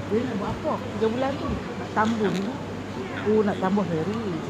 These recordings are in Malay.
Dia nak buat apa? 3 bulan tu nak tambung tu. Nak tambah hari.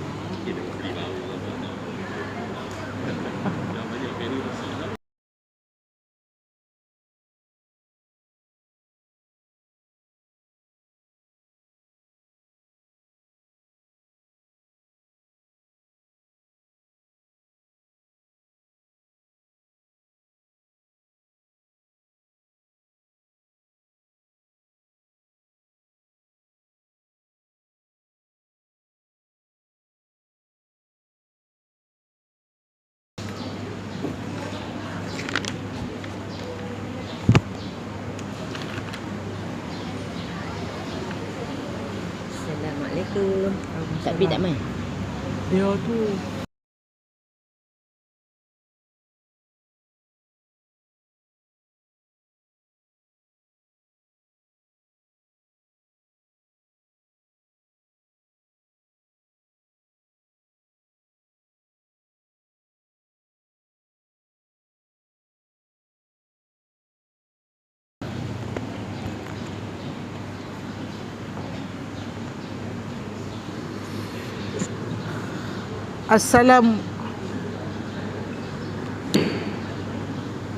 Assalamualaikum. Tak tak main. Dia tu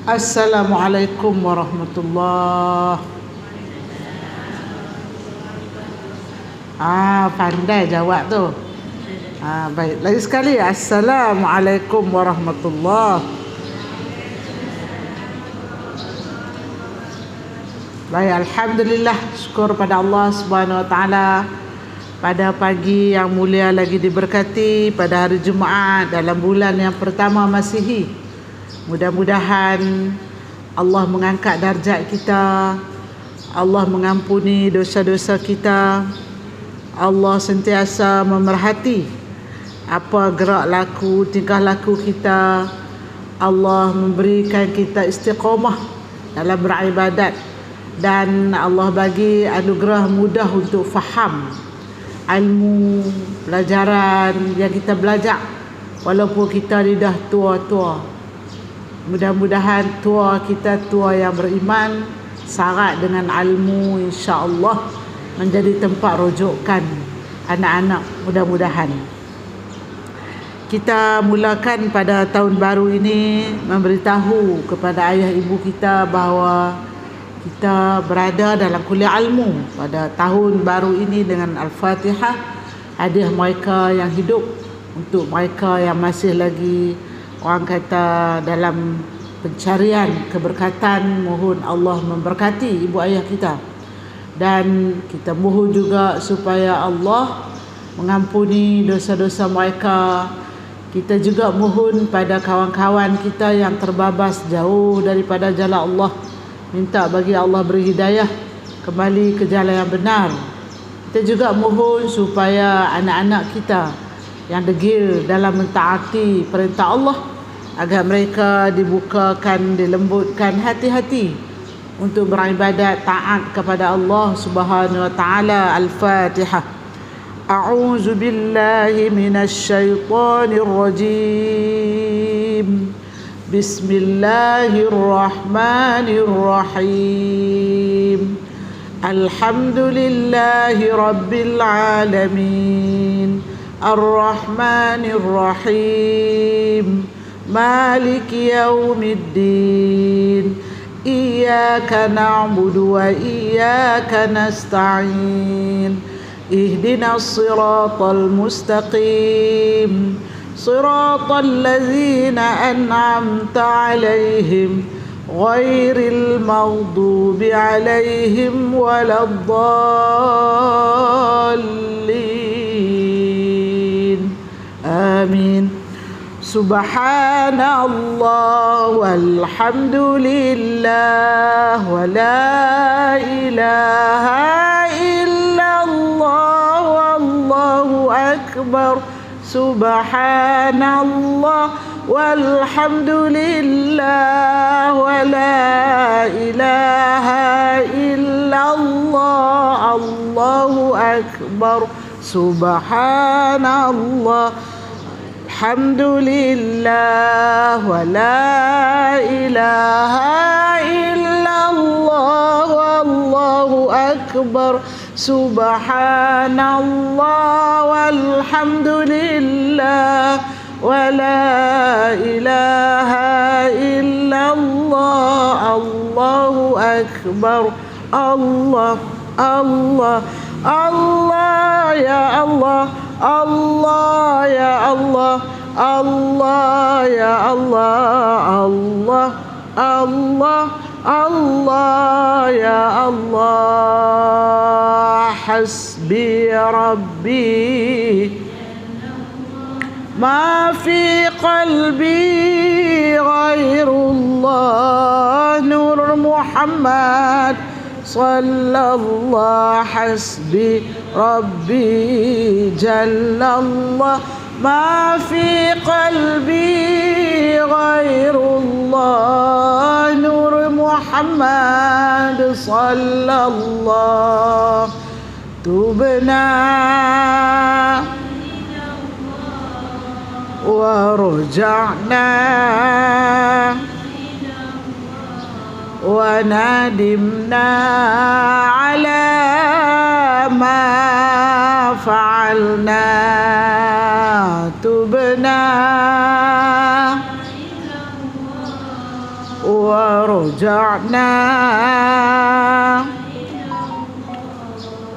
Assalamualaikum warahmatullahi. Pandai jawab tu. Baik. Lagi sekali. Assalamualaikum warahmatullahi. Baik, alhamdulillah, syukur pada Allah Subhanahu Wa Taala. Pada pagi yang mulia lagi diberkati pada hari Jumaat dalam bulan yang pertama Masihi. Mudah-mudahan Allah mengangkat darjat kita, Allah mengampuni dosa-dosa kita, Allah sentiasa memerhati apa gerak laku, tingkah laku kita. Allah memberikan kita istiqamah dalam beribadat, dan Allah bagi anugerah mudah untuk faham ilmu pelajaran yang kita belajar walaupun kita ni dah tua-tua. Mudah-mudahan tua kita tua yang beriman, syarat dengan ilmu, insya-Allah menjadi tempat rujukan anak-anak. Mudah-mudahan kita mulakan pada tahun baru ini memberitahu kepada ayah ibu kita bahawa kita berada dalam kuliah ilmu pada tahun baru ini dengan Al-Fatihah. Hadiah mereka yang hidup untuk mereka yang masih lagi, orang kata, dalam pencarian keberkatan. Mohon Allah memberkati ibu ayah kita, dan kita mohon juga supaya Allah mengampuni dosa-dosa mereka. Kita juga mohon pada kawan-kawan kita yang terbabas jauh daripada jalan Allah, minta bagi Allah beri hidayah kembali ke jalan yang benar. Kita juga mohon supaya anak-anak kita yang degil dalam mentaati perintah Allah, agar mereka dibukakan, dilembutkan hati-hati untuk beribadat taat kepada Allah Subhanahu Wa Taala. Al-Fatihah. A'udzu billahi minasy syaithanir rajim. Bismillahirrahmanirrahim. Alhamdulillahi rabbil alamin. Ar-Rahmanir-Rahim. Maliki yaumiddin. Iyyaka na'budu wa iyyaka nasta'in. Ihdinas siratal mustaqim. Siratal ladzina an'amta 'alaihim ghairil maghdubi 'alaihim waladdallin. Amin. Subhanallah walhamdulillah wa la ilaha illallah wallahu akbar. Subhanallah walhamdulillah wa la ilaha illallah Allahu akbar. Subhanallah alhamdulillah wa la ilaha illallah Allahu akbar. akbar. Subhanallah walhamdulillah wa la ilaha illallah. Allahu akbar. Allah, Allah, Allah ya Allah, Allah ya Allah, Allah ya Allah, Allah, Allah, Allah ya Allah. Hasbi Rabbi ma fi qalbi ghairullah. Nur Muhammad sallallahu. Hasbi Rabbi jallallah ma fi qalbi ghairullah. Nur Muhammad sallallahu. Tubna wa ruja'na wa nadimna ala ma fa'alna. Tubna wa ruja'na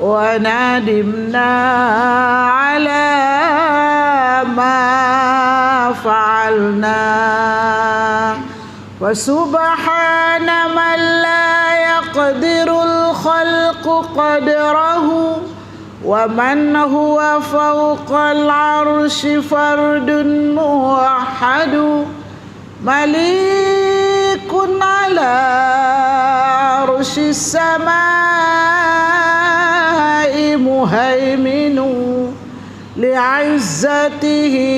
wa nadimna ala ma fa'alna. Wa subhana man la yaqdirul khalqu qadrahu wa man huwa fawqal arshi fardun muwahhadu. Malikun ala arshis samai muhaiminu li'izzatihi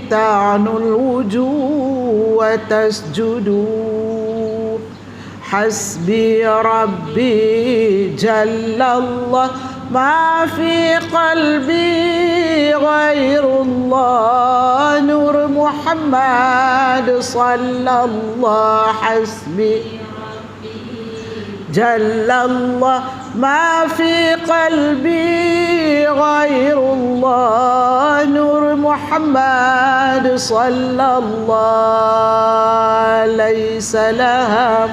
ta'nul wujuh wa tasjudu. Hasbi Rabbi jallallah ma fi qalbi ghairullah. Nur Muhammad sallallahu. Hasbi jallallah ma fi qalbi ghairullah. Nur Muhammad sallallahu. Laysa laha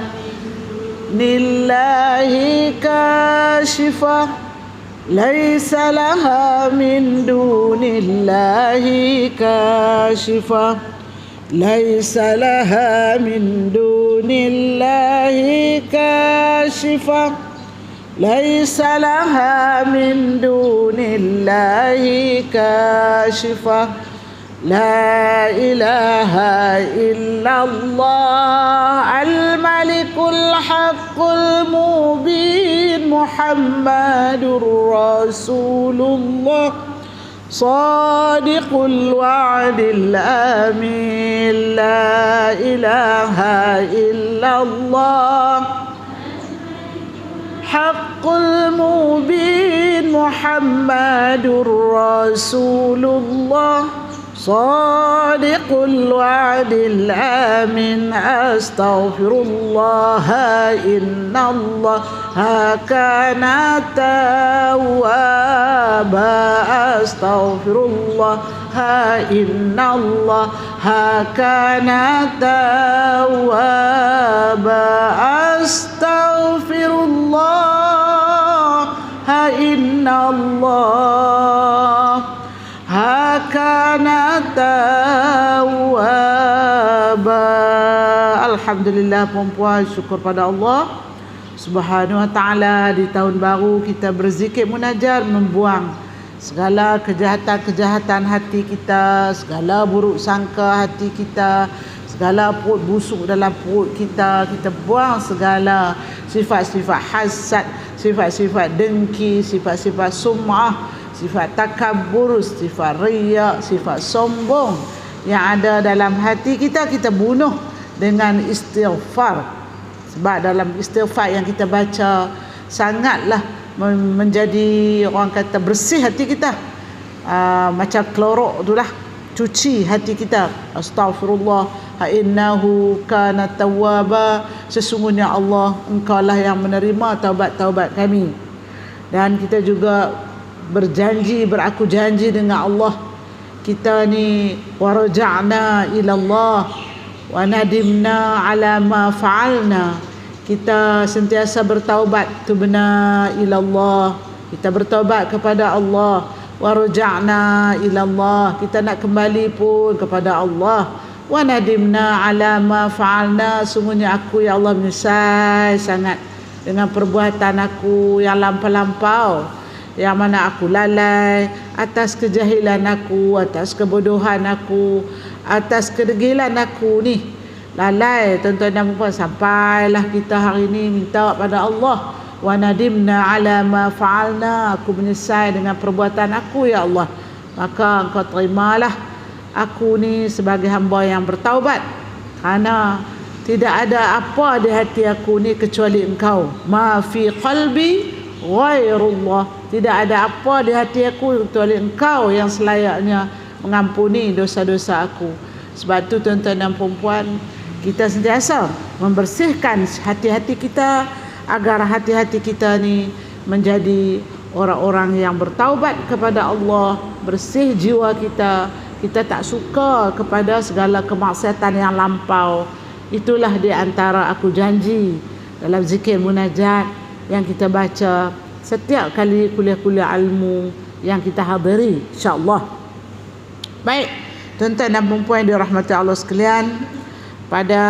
lillahi kashifa, laysa laha min dunillahi kashifa, laysa laha min dunillahi kashifa, laysa laha min dunillahi kashifa. La ilaha illallah al-malikul haqqul mubin. Muhammadur Rasulullah sadiqul wa'dil amin. La ilaha illallah haqqul mubin. Muhammadur Rasulullah sadiqul wa'dil amin. Astaghfirullah innallaha kana tawwaba. Astaghfirullah innallaha kana tawwaba. Astaghfirullah innallaha kana tawwaba. Alhamdulillah puan-puan, syukur pada Allah Subhanahu wa taala. Di tahun baru kita berzikir munajat, membuang segala kejahatan-kejahatan hati kita, segala buruk sangka hati kita, segala perut busuk dalam perut kita. Kita buang segala sifat-sifat hasad, sifat-sifat dengki, sifat-sifat sum'ah, sifat takabur, sifat riya, sifat sombong yang ada dalam hati kita. Kita bunuh dengan istighfar. Sebab dalam istighfar yang kita baca sangatlah menjadi, orang kata, bersih hati kita. Macam klorok itulah, cuci hati kita. Astaghfirullah innahu kana tawwaba. Sesungguhnya Allah, engkaulah yang menerima taubat-taubat kami. Dan kita juga beraku janji dengan Allah, kita ni waraja'na ila Allah wa nadimna ala ma fa'alna. Kita sentiasa bertaubat, tubna ila Allah, kita bertaubat kepada Allah. Waraja'na ila Allah, kita nak kembali pun kepada Allah. Wa nadimna ala ma fa'alna, sungguhnya aku ya Allah menyesal sangat dengan perbuatan aku yang lampau-lampau, yang mana aku lalai atas kejahilan aku, atas kebodohan aku, atas kedegilan aku ni. Lalai tuan-tuan dan puan, sampailah kita hari ini minta pada Allah, wa nadimna ala ma fa'alna, aku menyesal dengan perbuatan aku ya Allah, maka engkau terimalah aku ni sebagai hamba yang bertaubat, kerana tidak ada apa di hati aku ni kecuali engkau. Ma fi qalbi ghairullah, tidak ada apa di hati aku kecuali engkau yang selayaknya mengampuni dosa-dosa aku. Sebab tu tuan-tuan dan puan-puan, kita sentiasa membersihkan hati-hati kita agar hati-hati kita ni menjadi orang-orang yang bertaubat kepada Allah, bersih jiwa kita. Kita tak suka kepada segala kemaksiatan yang lampau. Itulah di antara aku janji dalam zikir munajat yang kita baca setiap kali kuliah-kuliah ilmu yang kita hadiri, insya-Allah. Baik, tuan-tuan dan puan-puan yang dirahmati Allah sekalian, pada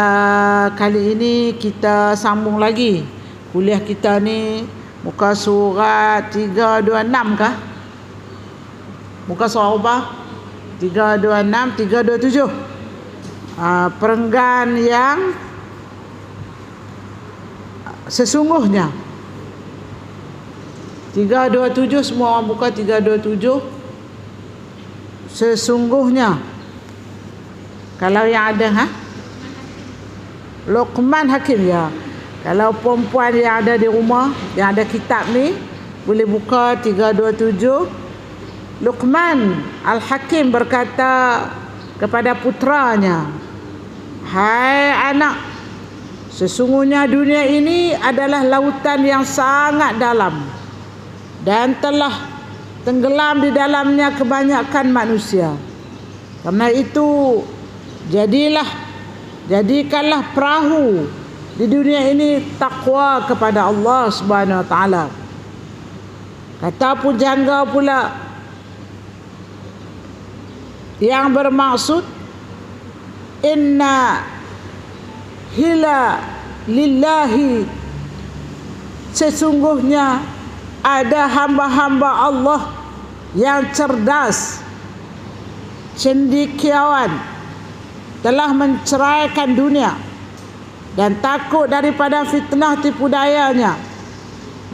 kali ini kita sambung lagi kuliah kita ni, muka surat 326 kah? Muka surat apa? 326, 327. Perenggan yang sesungguhnya. 327, semua orang buka 327. Sesungguhnya. Kalau yang ada Luqman Hakim ya. Kalau perempuan yang ada di rumah, yang ada kitab ni, boleh buka 327. Luqman Al-Hakim berkata kepada putranya, hai anak, sesungguhnya dunia ini adalah lautan yang sangat dalam dan telah tenggelam di dalamnya kebanyakan manusia. Karena itu jadikanlah perahu di dunia ini takwa kepada Allah Subhanahu wa taala. Kata pujangga pula yang bermaksud inna hila lillahi, sesungguhnya ada hamba-hamba Allah yang cerdas, cendekiawan, telah menceraikan dunia dan takut daripada fitnah tipu dayanya.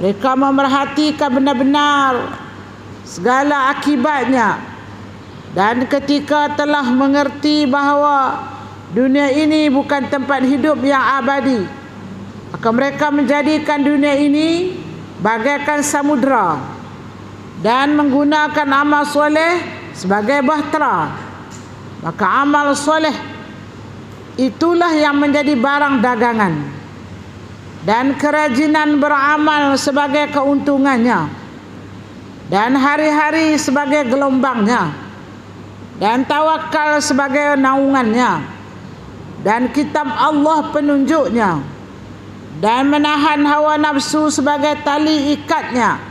Mereka memerhatikan benar-benar segala akibatnya, dan ketika telah mengerti bahawa dunia ini bukan tempat hidup yang abadi, maka mereka menjadikan dunia ini bagaikan samudera dan menggunakan amal soleh sebagai bahtera. Maka amal soleh itulah yang menjadi barang dagangan, dan kerajinan beramal sebagai keuntungannya, dan hari-hari sebagai gelombangnya, dan tawakal sebagai naungannya, dan kitab Allah penunjuknya, dan menahan hawa nafsu sebagai tali ikatnya,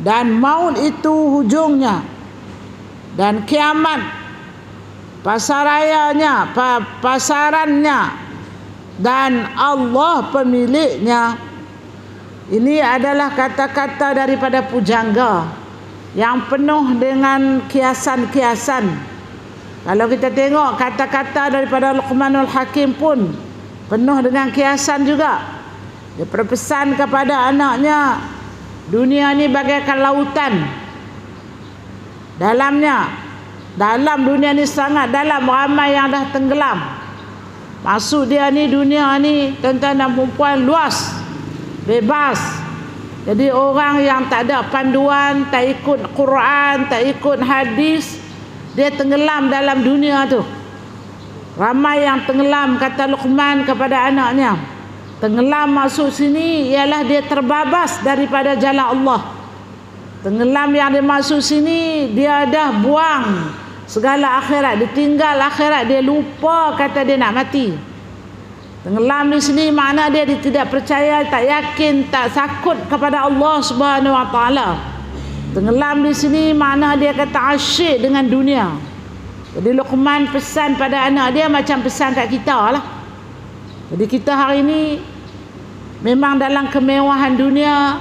dan maut itu hujungnya, dan kiamat pasarannya, dan Allah pemiliknya. Ini adalah kata-kata daripada pujangga yang penuh dengan kiasan-kiasan. Kalau kita tengok kata-kata daripada Luqmanul Hakim pun penuh dengan kiasan juga. Dia berpesan kepada anaknya, dunia ni bagaikan lautan. Dalam dunia ni sangat dalam, ramai yang dah tenggelam. Maksud dia ni, dunia ni tuan-tuan dan puan luas, bebas. Jadi orang yang tak ada panduan, tak ikut Quran, tak ikut hadis, dia tenggelam dalam dunia tu. Ramai yang tenggelam, kata Luqman kepada anaknya. Tenggelam maksud sini ialah dia terbabas daripada jalan Allah. Tenggelam yang dimaksud sini, dia dah buang segala akhirat, dia tinggal akhirat, dia lupa kata dia nak mati. Tenggelam di sini makna dia tidak percaya, tak yakin, tak takut kepada Allah Subhanahu Wa Taala. Tenggelam di sini makna dia kata asyik dengan dunia. Jadi Luqman pesan pada anak dia macam pesan kat kita lah. Jadi kita hari ini memang dalam kemewahan dunia,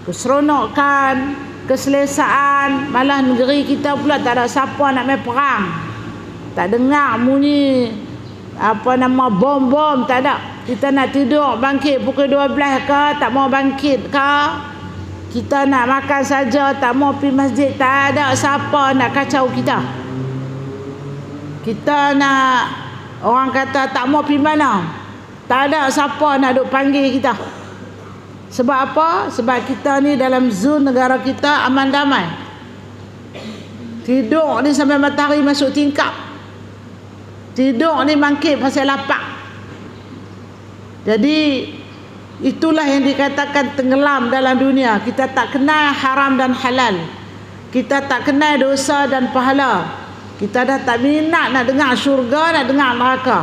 keseronokan, keselesaan, malah negeri kita pula tak ada siapa nak main perang. Tak dengar bunyi bom-bom, tak ada. Kita nak tidur bangkit pukul 12 ke, tak mau bangkit ke. Kita nak makan saja, tak mau pergi masjid, tak ada siapa nak kacau kita. Kita nak, orang kata tak mau pergi mana, tak ada siapa nak duk panggil kita. Sebab apa? Sebab kita ni dalam zon negara kita aman damai. Tidur ni sampai matahari masuk tingkap. Tidur ni bangkit pasal lapar. Jadi itulah yang dikatakan tenggelam dalam dunia. Kita tak kenal haram dan halal. Kita tak kenal dosa dan pahala. Kita dah tak minat nak dengar syurga, nak dengar neraka.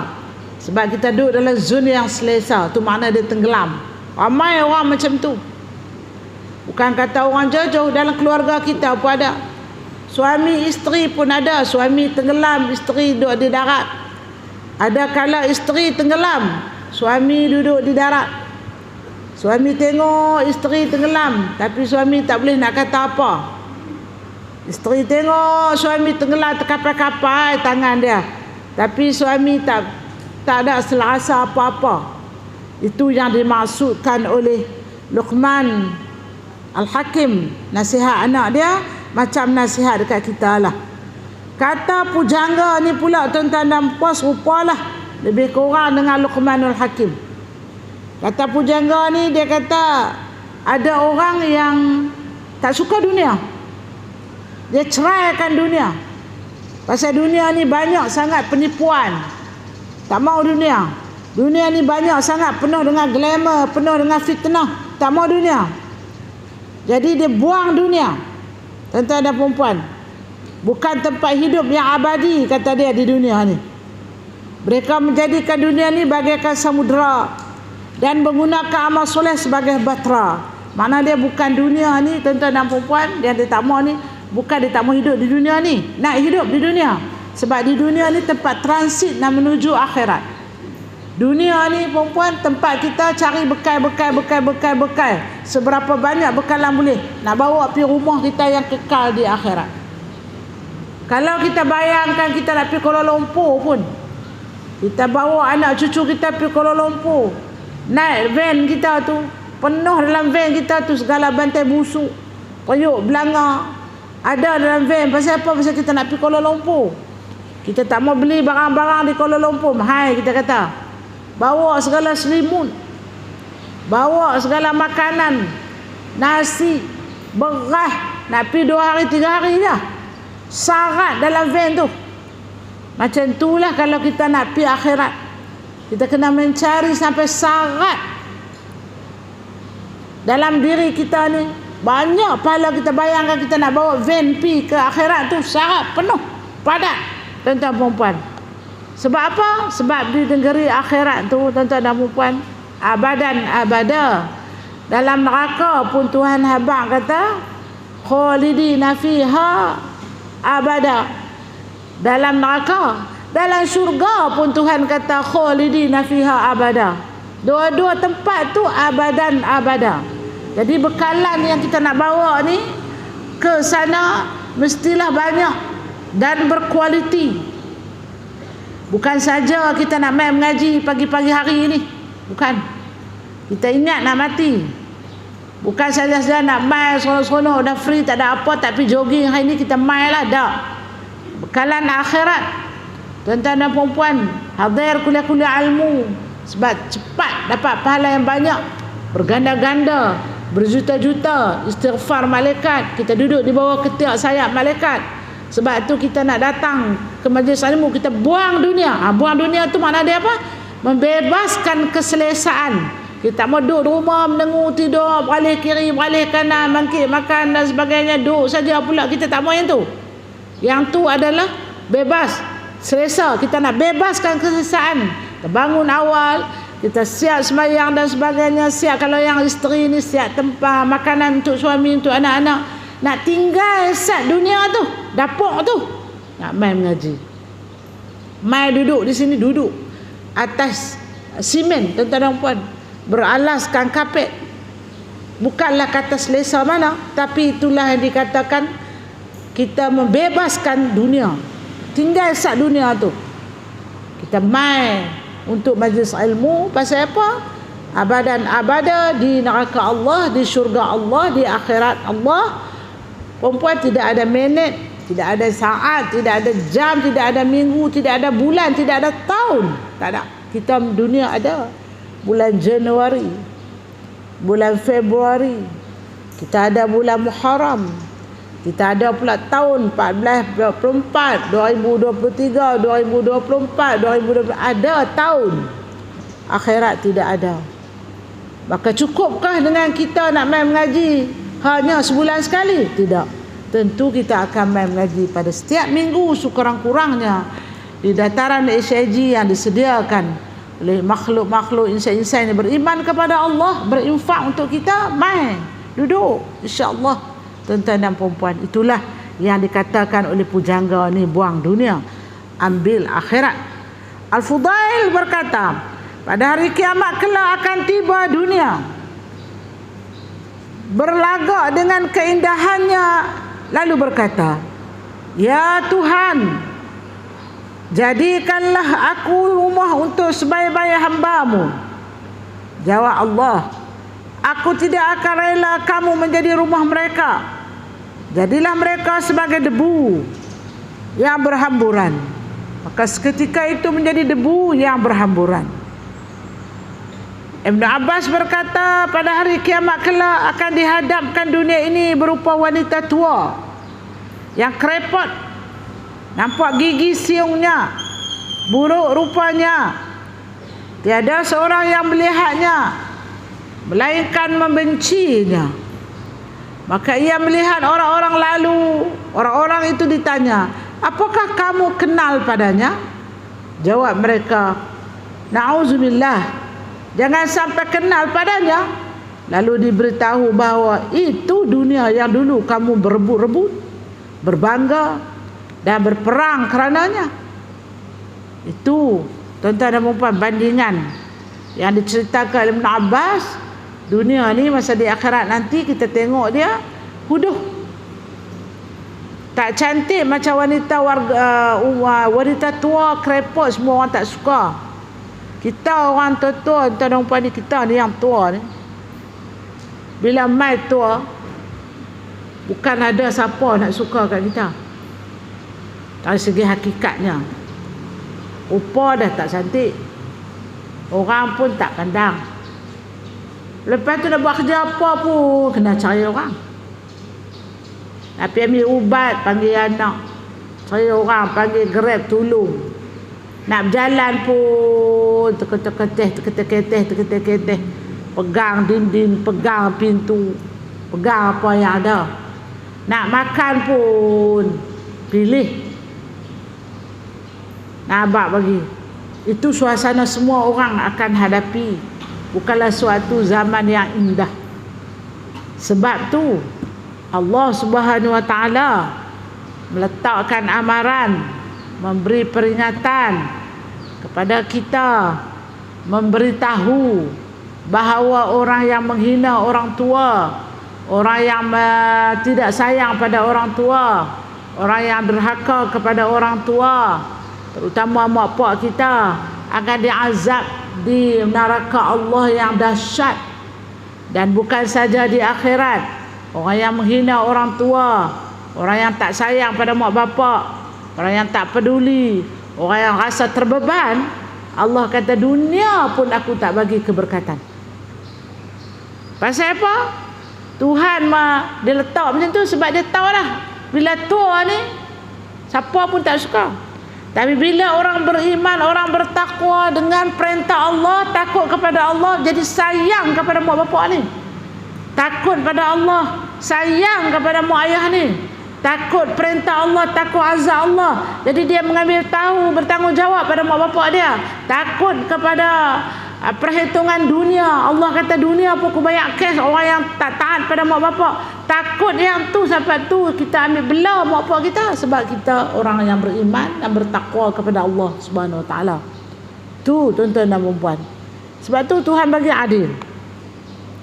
Sebab kita duduk dalam zon yang selesa. Tu makna dia tenggelam. Ramai orang macam tu. Bukan kata orang jauh-jauh, dalam keluarga kita pun ada. Suami isteri pun ada. Suami tenggelam, isteri duduk di darat. Ada kala isteri tenggelam, suami duduk di darat. Suami tengok isteri tenggelam, tapi suami tak boleh nak kata apa. Isteri tengok suami tenggelam, terkapai-kapai tangan dia, tapi suami tak ada selasa apa-apa. Itu yang dimaksudkan oleh Luqman Al-Hakim. Nasihat anak dia macam nasihat dekat kita lah. Kata pujangga ni pula tuan-tuan dan puan serupalah lebih kurang dengan Luqmanul Hakim. Kata pujangga ni, dia kata ada orang yang tak suka dunia. Dia ceraikan dunia. Pasal dunia ni banyak sangat penipuan. Tak mau dunia. Dunia ni banyak sangat penuh dengan glamour, penuh dengan fitnah. Tak mau dunia. Jadi dia buang dunia. Tuan-tuan dan perempuan, bukan tempat hidup yang abadi, kata dia, di dunia ni. Mereka menjadikan dunia ni bagaikan samudera dan menggunakan amal soleh sebagai batera. Mana dia bukan dunia ni, tuan-tuan dan perempuan, dia tak mau ni, bukan dia tak mau hidup di dunia ni, nak hidup di dunia. Sebab di dunia ni tempat transit nak menuju akhirat. Dunia ni perempuan, tempat kita cari bekal. Seberapa banyak bekalan boleh nak bawa pergi rumah kita yang kekal di akhirat. Kalau kita bayangkan kita nak pergi Kuala Lumpur pun, kita bawa anak cucu kita pergi Kuala Lumpur, naik van kita tu, penuh dalam van kita tu segala bantai busuk, periuk, belanga ada dalam van. Pasal apa? Pasal kita nak pergi Kuala Lumpur. Kita tak mau beli barang-barang di Kuala Lumpur, mahal kita kata. Bawa segala selimut, bawa segala makanan, nasi, beras, nak pergi 2 hari 3 hari je. Sarat dalam van tu. Macam itulah kalau kita nak pergi akhirat, kita kena mencari sampai sarat dalam diri kita ni. Banyak pahala kita bayangkan kita nak bawa van pergi ke akhirat tu, sarat penuh, padat, tuan-tuan perempuan. Sebab apa? Sebab di negeri akhirat tu, tuan-tuan dan perempuan, abadan abada. Dalam neraka pun Tuhan habaq kata khalidina fiha abada. Dalam neraka, dalam syurga pun Tuhan kata khalidina fiha abada. Dua-dua tempat tu abadan abada. Jadi bekalan yang kita nak bawa ni ke sana mestilah banyak dan berkualiti. Bukan saja kita nak main mengaji pagi-pagi hari ni, bukan. Kita ingat nak mati. Bukan saja-saja nak main seronok-seronok, dah free, tak ada apa, tak pergi jogging hari ni kita main lah, tak. Bekalan akhirat. Tuan-tuan dan perempuan, hadir kuliah-kuliah ilmu, sebab cepat dapat pahala yang banyak, berganda-ganda, berjuta-juta, istighfar malaikat, kita duduk di bawah ketiak sayap malaikat. Sebab tu kita nak datang ke majlis ilmu, kita buang dunia. Buang dunia tu makna dia apa? Membebaskan keselesaan Kita tak mau duduk di rumah mendengur tidur, beralih kiri, beralih kanan, bangkit makan dan sebagainya, duduk saja pula. Kita tak mau yang tu. Yang tu adalah bebas, selesa. Kita nak bebaskan kesesaan. Kita bangun awal, kita siap sembahyang dan sebagainya, siap kalau yang isteri ni siap tempat makanan untuk suami, untuk anak-anak. Nak tinggal sat dunia tu, dapur tu, nak main mengaji. Main duduk di sini, duduk atas simen, tuan-tuan dan puan, beralaskan kapet. Bukanlah kata selesa mana, tapi itulah yang dikatakan kita membebaskan dunia. Tinggal sat dunia tu. Kita main untuk majlis ilmu. Pasal apa? Abadan-abada di neraka Allah, di syurga Allah, di akhirat Allah. Perempuan tidak ada minit, tidak ada saat, tidak ada jam, tidak ada minggu, tidak ada bulan, tidak ada tahun. Tak ada. Kita dunia ada. Bulan Januari, bulan Februari, kita ada bulan Muharram, kita ada pula tahun 1424, 2023, 2024, 2020, ada tahun. Akhirat tidak ada. Maka cukupkah dengan kita nak main mengaji hanya sebulan sekali? Tidak. Tentu kita akan main mengaji pada setiap minggu sekurang-kurangnya di dataran SIG yang disediakan oleh makhluk-makhluk insan-insan yang beriman kepada Allah, berinfak untuk kita, main duduk, insya-Allah. Tuan-tuan dan puan-puan, itulah yang dikatakan oleh pujangga ni, buang dunia, ambil akhirat. Al-Fudail berkata, pada hari kiamat kelak akan tiba dunia, berlagak dengan keindahannya, lalu berkata, ya Tuhan, jadikanlah aku rumah untuk sebaik-baik hamba-Mu. Jawab Allah, aku tidak akan rela kamu menjadi rumah mereka. Jadilah mereka sebagai debu yang berhamburan. Maka seketika itu menjadi debu yang berhamburan. Ibn Abbas berkata, pada hari kiamat kelak akan dihadapkan dunia ini berupa wanita tua yang kerepot, nampak gigi siungnya, buruk rupanya, tiada seorang yang melihatnya melainkan membencinya. Maka ia melihat orang-orang lalu. Orang-orang itu ditanya, apakah kamu kenal padanya? Jawab mereka, na'udzubillah, jangan sampai kenal padanya. Lalu diberitahu bahawa itu dunia yang dulu kamu berebut-rebut, berbangga dan berperang kerananya. Itu, tuan-tuan dan puan, bandingan yang diceritakan oleh Ibn Abbas. Dunia ni masa di akhirat nanti kita tengok dia huduh, tak cantik macam wanita wanita tua kerepot, semua orang tak suka. Kita orang tua-tua, tuan-tuan dan puan, ni kita ni yang tua ni, bila mai tua, bukan ada siapa nak suka kat kita. Dari segi hakikatnya, rupa dah tak cantik, orang pun tak pandang. Lepas tu nak buat kerja apa pun kena cari orang. Tapi ambil ubat, panggil anak, cari orang, panggil Grab tolong. Nak berjalan pun terketeh, pegang dinding, pegang pintu, pegang apa yang ada. Nak makan pun pilih, nak abang bagi. Itu suasana semua orang akan hadapi. Bukanlah suatu zaman yang indah. Sebab tu Allah Subhanahu Wa Taala meletakkan amaran, memberi peringatan kepada kita, memberitahu bahawa orang yang menghina orang tua, orang yang tidak sayang pada orang tua, orang yang derhaka kepada orang tua, terutama mak pak kita, akan diazab di neraka Allah yang dahsyat. Dan bukan saja di akhirat, orang yang menghina orang tua, orang yang tak sayang pada mak bapak, orang yang tak peduli, orang yang rasa terbeban, Allah kata dunia pun aku tak bagi keberkatan. Pasal apa? Tuhan dia letak macam tu sebab dia tahu dah, bila tua ni siapa pun tak suka. Tapi bila orang beriman, orang bertakwa dengan perintah Allah, takut kepada Allah, jadi sayang kepada mak bapak ni. Takut pada Allah, sayang kepada mak ayah ni. Takut perintah Allah, takut azab Allah. Jadi dia mengambil tahu, bertanggungjawab pada mak bapak dia. Takut kepada perhitungan dunia. Allah kata dunia pun banyak kes orang yang tak taat pada mak bapak. Takut yang tu, sampai tu kita ambil belah mak bapak kita. Sebab kita orang yang beriman dan bertakwa kepada Allah Subhanahu Wa Taala. Tu tuan-tuan dan puan. Sebab tu Tuhan bagi adil.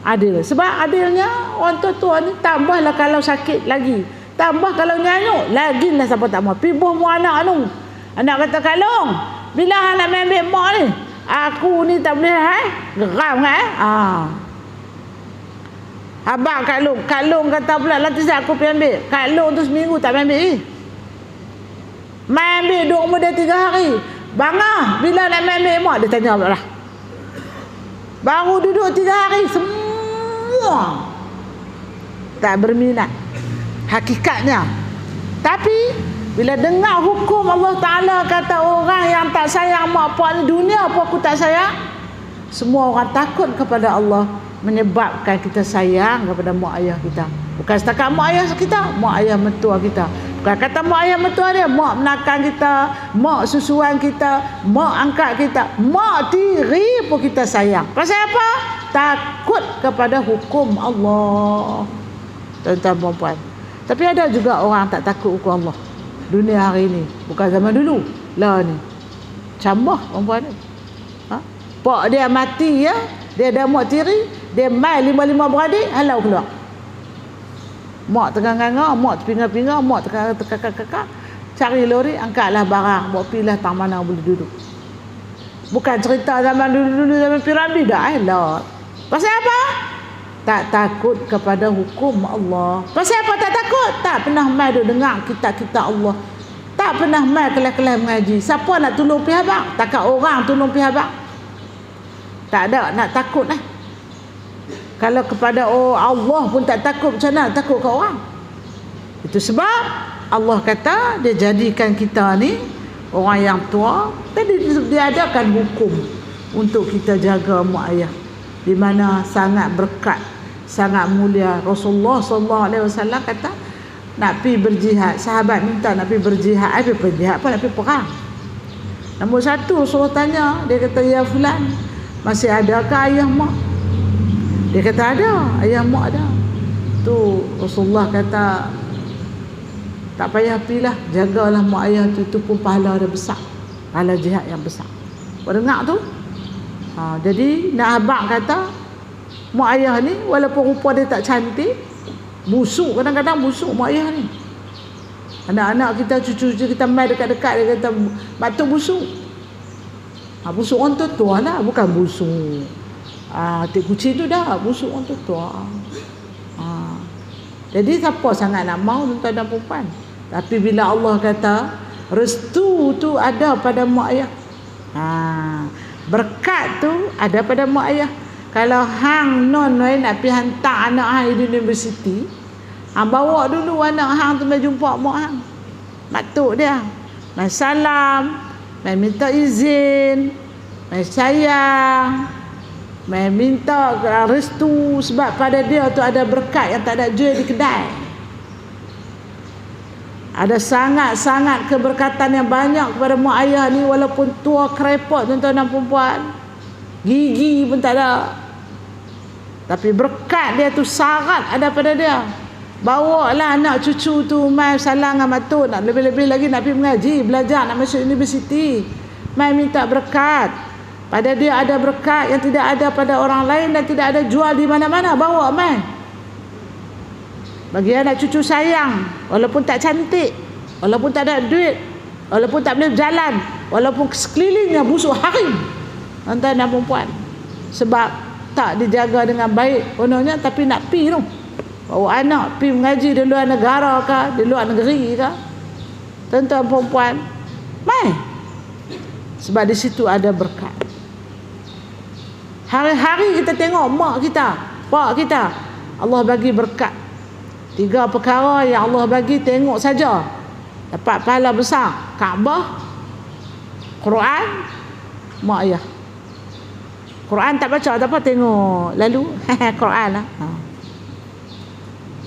Adil. Sebab adilnya orang tua ni tambahlah kalau sakit lagi. Tambah kalau nyanyuk lagi lah siapa tak mau. Pibuh mu anak tu. Anak kata kalung, bila nak ambil mak ni? Aku ni tak boleh geram Abang kalung kata pula nanti saya aku pergi ambil. Kalung tu seminggu tak ambil. Mai ambil duduk umur dia 3 hari. Bangah, bila nak ambil mak? Dia tanya pula lah. Baru duduk 3 hari semua tak berminat hakikatnya. Tapi bila dengar hukum Allah Ta'ala kata orang yang tak sayang mak bapak ni, dunia apa aku tak sayang, semua orang takut kepada Allah, menyebabkan kita sayang kepada mak ayah kita. Bukan setakat mak ayah kita, mak ayah mentua kita. Bukan kata mak ayah mentua dia, mak menakan kita, mak susuan kita, mak angkat kita, mak tiri pun kita sayang. Pasal apa? Takut kepada hukum Allah. Tuan-tuan puan. Tapi ada juga orang tak takut hukum Allah. Dunia hari ni, bukan zaman dulu. Lah ni. Cambah perempuan ni. Pak dia mati ya, dia ada mak tiri, dia mai 5 beradik, halau keluar. Mak tengah nganga, mak terpinga-pinga, mak terkakak-kakak, cari lori, angkatlah barang, bawa pilah tak mana boleh duduk. Bukan cerita zaman dulu-dulu, zaman piramid dah. Lah. Pasal apa? Tak takut kepada hukum Allah. Pasal apa tak takut? Tak pernah mai duk dengar kitab-kitab Allah. Tak pernah mai kelas-kelas mengaji. Siapa nak tolong pihak abang? Takkan orang tolong pihak abang. Tak ada nak takut lah. Kalau kepada Allah pun tak takut, macam mana takut ke orang? Itu sebab Allah kata dia jadikan kita ni orang yang tua, dan dia adakan hukum untuk kita jaga mak ayah, di mana sangat berkat, sangat mulia. Rasulullah SAW kata nak pergi berjihad, sahabat minta nak pergi berjihad. Pergi berjihad apa? Nak pergi perang. Nombor 1 Rasulullah tanya, dia kata ya fulan, masih adakah ayah mak? Dia kata ada, ayah mak ada. Tu Rasulullah kata tak payah pilah, jagalah mak ayah tu, itu pun pahala dia besar, pahala jihad yang besar. Kau dengar tu? Jadi nak abang kata mak ayah ni walaupun rupa dia tak cantik, busuk, kadang-kadang busuk mak ayah ni. Anak-anak kita, cucu-cucu kita mai dekat-dekat, dia kata mak tu busuk. Busuk orang tua lah, bukan busuk tik kucing tu dah, busuk orang tua. Jadi siapa sangat nak mau tuan-tuan dan puan? Tapi bila Allah kata restu tu ada pada mak ayah, berkat tu ada pada mak ayah. Kalau hang non nak pergi hantar anak hang di universiti, bawa dulu anak hang tu mai jumpa mak hang, matuk dia, mai salam, mai minta izin, mai sayang, mai minta restu, sebab pada dia tu ada berkat yang tak ada jual di kedai. Ada sangat-sangat keberkatan yang banyak kepada mak ayah ni, walaupun tua kerepot tuan-tuan dan puan-puan, gigi pun tak ada, tapi berkat dia tu syarat ada pada dia. Bawalah anak cucu tu mai salam dengan matuk, nak lebih-lebih lagi nak pergi mengaji, belajar, nak masuk universiti, mai minta berkat. Pada dia ada berkat yang tidak ada pada orang lain dan tidak ada jual di mana-mana. Bawa mai. Bagi anak cucu sayang, walaupun tak cantik, walaupun tak ada duit, walaupun tak boleh berjalan, walaupun sekelilingnya busuk harim, tuan-tuan dan puan, sebab tak dijaga dengan baik kononnya, tapi nak pi tu. Bawa anak pi mengaji di luar negara ke, di luar negeri ke, tuan-tuan dan puan, mai. Sebab di situ ada berkat. Hari-hari kita tengok mak kita, pak kita, Allah bagi berkat. 3 perkara yang Allah bagi, tengok saja dapat pahala besar. Kaabah, Quran mak ayah. Quran tak baca tak apa, tengok lalu Quran lah.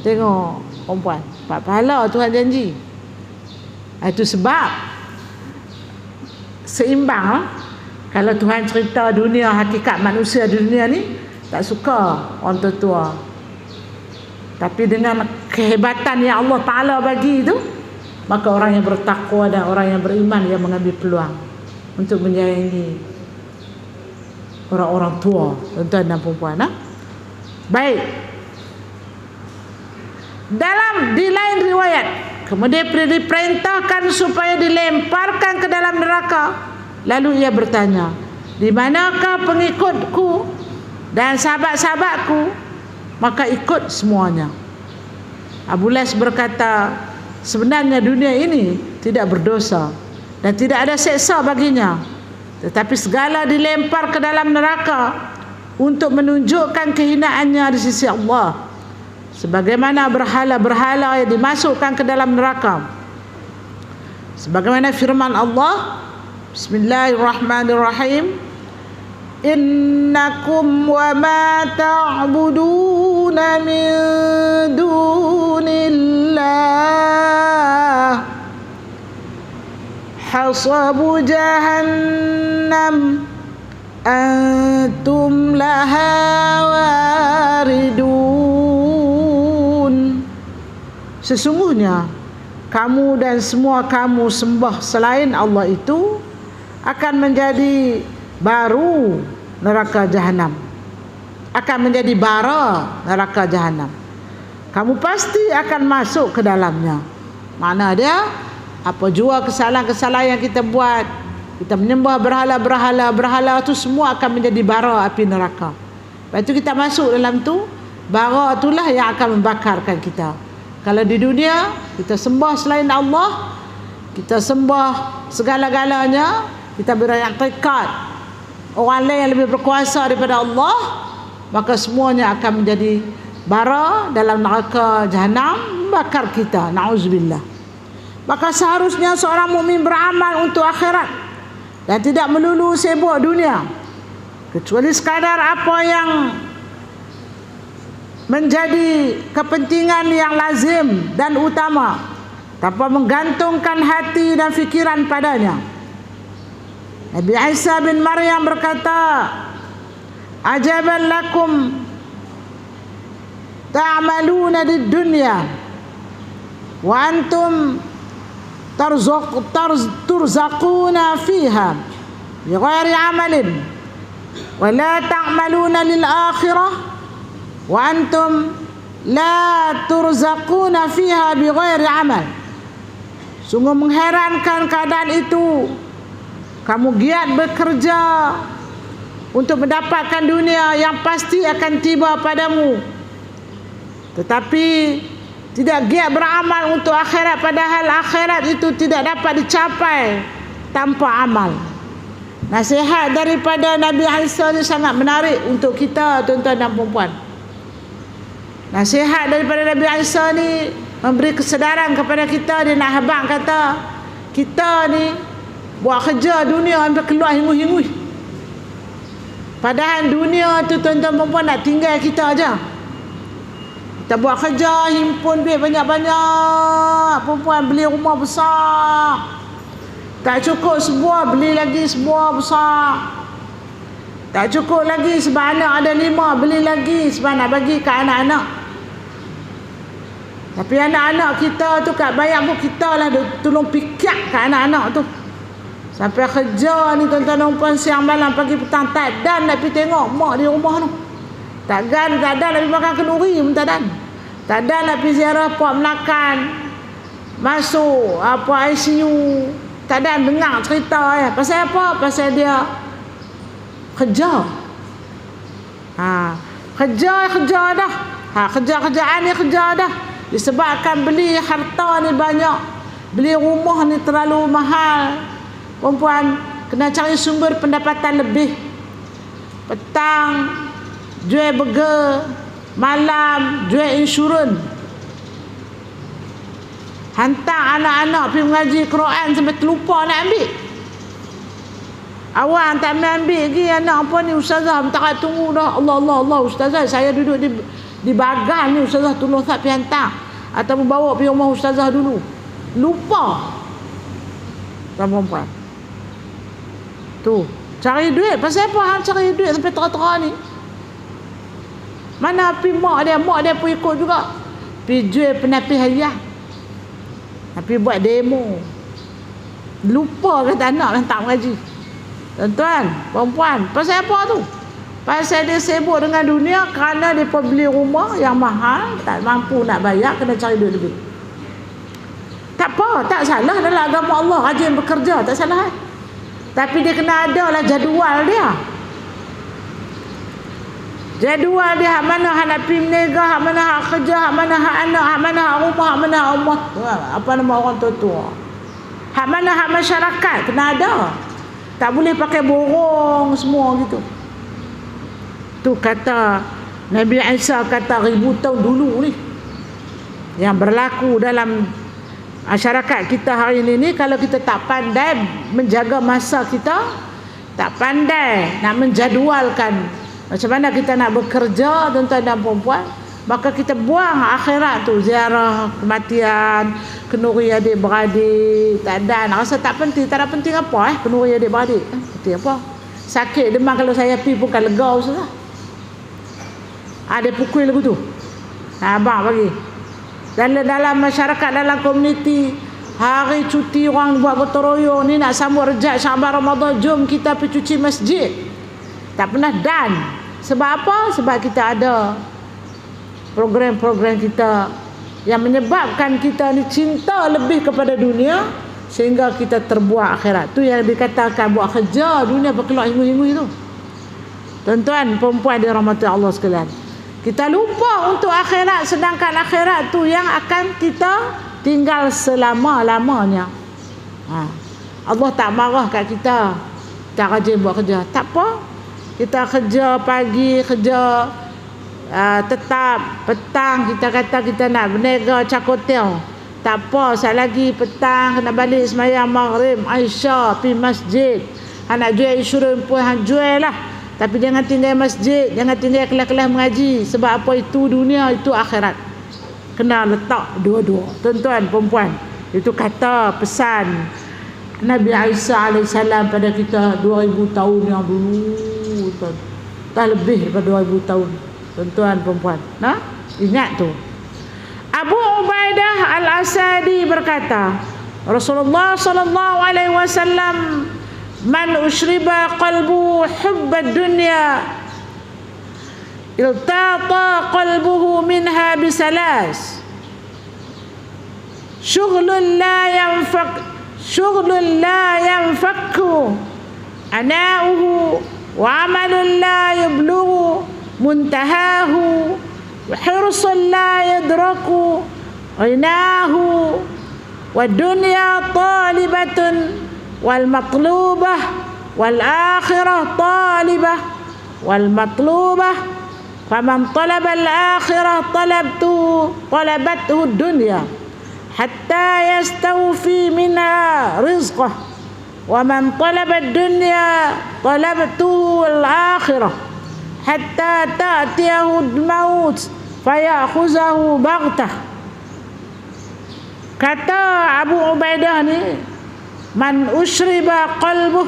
Tengok perempuan, pahala Tuhan janji. Itu sebab seimbang lah. Kalau Tuhan cerita dunia, hakikat manusia di dunia ni tak suka orang tua. Tapi dengan kehebatan yang Allah Ta'ala bagi itu, maka orang yang bertakwa dan orang yang beriman yang mengambil peluang untuk menyayangi orang-orang tua, tuan-tuan dan puan-puan. Baik. Di lain riwayat, kemudian diperintahkan supaya dilemparkan ke dalam neraka. Lalu ia bertanya, di manakah pengikutku dan sahabat-sahabatku? Maka ikut semuanya. Abu Las berkata, sebenarnya dunia ini tidak berdosa dan tidak ada seksa baginya, tetapi segala dilempar ke dalam neraka untuk menunjukkan kehinaannya di sisi Allah, sebagaimana berhala-berhala yang dimasukkan ke dalam neraka. Sebagaimana firman Allah, Bismillahirrahmanirrahim, innakum wa ma ta'buduna min dunillah hasabu jahannam antum laha waridun. Sesungguhnya kamu dan semua kamu sembah selain Allah itu akan menjadi baru neraka jahanam, akan menjadi bara neraka jahanam. Kamu pasti akan masuk ke dalamnya. Mana dia? Apa jua kesalahan-kesalahan yang kita buat, kita menyembah berhala tu semua akan menjadi bara api neraka. Lepas tu kita masuk dalam tu, bara itulah yang akan membakarkan kita. Kalau di dunia kita sembah selain Allah, kita sembah segala-galanya, kita beriktikad orang lain yang lebih berkuasa daripada Allah, maka semuanya akan menjadi bara dalam neraka jahanam, membakar kita. Na'udzubillah. Maka seharusnya seorang mukmin beramal untuk akhirat dan tidak melulu sibuk dunia, kecuali sekadar apa yang menjadi kepentingan yang lazim dan utama, tanpa menggantungkan hati dan fikiran padanya. Nabi Isa bin Maryam berkata, ajaban lakum ta'maluna di dunya wa antum turzaquna fiha bighairi amalin wa la ta'maluna lil akhirah wa antum la turzaquna fiha bighairi amal. Sungguh mengherankan keadaan itu. Kamu giat bekerja untuk mendapatkan dunia yang pasti akan tiba padamu, tetapi tidak giat beramal untuk akhirat, padahal akhirat itu tidak dapat dicapai tanpa amal. Nasihat daripada Nabi Isa ini sangat menarik untuk kita, tuan-tuan dan puan-puan. Nasihat daripada Nabi Isa ni memberi kesedaran kepada kita. Dia nak habaq kata, kita ni buat kerja dunia sampai keluar hingus-hingus, padahal dunia tu tuan-tuan perempuan nak tinggal kita aja. Kita buat kerja, himpun duit banyak-banyak, perempuan beli rumah besar, tak cukup sebuah, beli lagi sebuah besar. Tak cukup lagi sebab anak ada 5, beli lagi sebab nak bagi ke anak-anak. Tapi anak-anak kita tu kat bayang pun kita lah tolong pikir ke anak-anak tu. Sampai kerja ni tuan-tuan dan puan, siang malam pagi petang tak dan nak pergi tengok mak di rumah tu. Tak dan nak pergi makan kenduri pun tak dan. Tak dan nak pergi ziarah Puak Melakan, masuk apa ICU. Tak dan dengar cerita pasal apa? Pasal dia kerja. Kerja dah. Kerja-kerjaan ni kerja dah. Disebabkan beli harta ni banyak, beli rumah ni terlalu mahal. Perempuan kena cari sumber pendapatan lebih. Petang jual burger, malam jual insurans. Hantar anak-anak pergi mengaji Quran sampai terlupa nak ambil. Awak tak ambil lagi anak apa ni ustazah, tak tunggu dah. Allah ustazah, saya duduk di bagan ni ustazah, tolong tak pergi hantar atau bawa pergi rumah ustazah dulu. Lupa. Perempuan. Tu, cari duit. Pasal apa hang cari duit sampai tera-tera ni? Mana pergi mak dia pun ikut juga. Pergi jual penapis harian. Tapi buat demo. Lupa kata anak yang tak mengaji. Tuan-tuan, perempuan, pasal apa tu? Pasal dia sibuk dengan dunia kerana dia beli rumah yang mahal, tak mampu nak bayar, kena cari duit lebih. Tak apa, tak salah dalam agama Allah, rajin bekerja, tak salah. Tapi dia kena ada lah jadual dia. Jadual dia, hak mana hak nak pergi meniaga, hak mana hak kerja, hak mana hak anak, hak mana hak rumah, hak mana hak rumah, apa nama orang tua-tua. Hak mana hak masyarakat, kena ada. Tak boleh pakai borong semua gitu. Tu kata Nabi Isa kata 1000 tahun dulu ni yang berlaku dalam masyarakat kita hari ini. Kalau kita tak pandai menjaga masa kita, tak pandai nak menjadualkan macam mana kita nak bekerja, tuan-tuan dan puan-puan, maka kita buang akhirat tu, ziarah kematian, kenduri adik-beradik, tak ada, nak rasa tak penting. Tak ada penting apa kenduri adik-beradik, penting apa? Sakit demam kalau saya pergi pun kan lega ustaz. Ada pukul lagu tu. Abang bagi. Dalam masyarakat, dalam komuniti, hari cuti orang buat gotong royong ni nak sambut Rejab Syaban Ramadan, jom kita pergi cuci masjid. Tak pernah dan. Sebab apa? Sebab kita ada program-program kita yang menyebabkan kita ni cinta lebih kepada dunia sehingga kita terbuang akhirat. Tu yang dikatakan buat kerja dunia berkelak hingu-hingu itu. Tuan-tuan, perempuan dirahmati Allah sekalian, kita lupa untuk akhirat, sedangkan akhirat tu yang akan kita tinggal selama-lamanya. Allah tak marah kat kita tak rajin buat kerja. Tak apa, kita kerja pagi, kerja tetap, petang kita kata kita nak berniaga cakotel, tak apa, sekali lagi petang kena balik sembahyang maghrib, Aisyah pergi masjid. Nak jual insurans pun hang jual lah, tapi jangan tinggal masjid, jangan tinggal kelas-kelas mengaji. Sebab apa? Itu dunia, itu akhirat. Kena letak dua-dua. Tuan-tuan, perempuan, itu kata pesan Nabi Isa AS pada kita 2000 tahun yang dulu. Tak lebih daripada 2000 tahun. Tuan-tuan, perempuan, nah, ingat tu. Abu Ubaidah Al-Asadi berkata, Rasulullah sallallahu alaihi wasallam, man ushriba qalbu hubbad dunya iltata qalbuhu minha bisalas syughlun la yanfakku ana'uhu wa amalun la yablughu muntahahu wa hirsun la yadraku ghinahu wa dunya talibatun wal matlubah wal akhirah talibah wal matlubah faman talaba al akhirah talabathu dunya hatta yastawfi minha rizqah wa man talaba ad-dunya talabathu al akhirah hatta ta'tiyahu al-maut fayakhuzahu baghtah. Kata Abu Ubaidah ni, man ushriba qalbuh,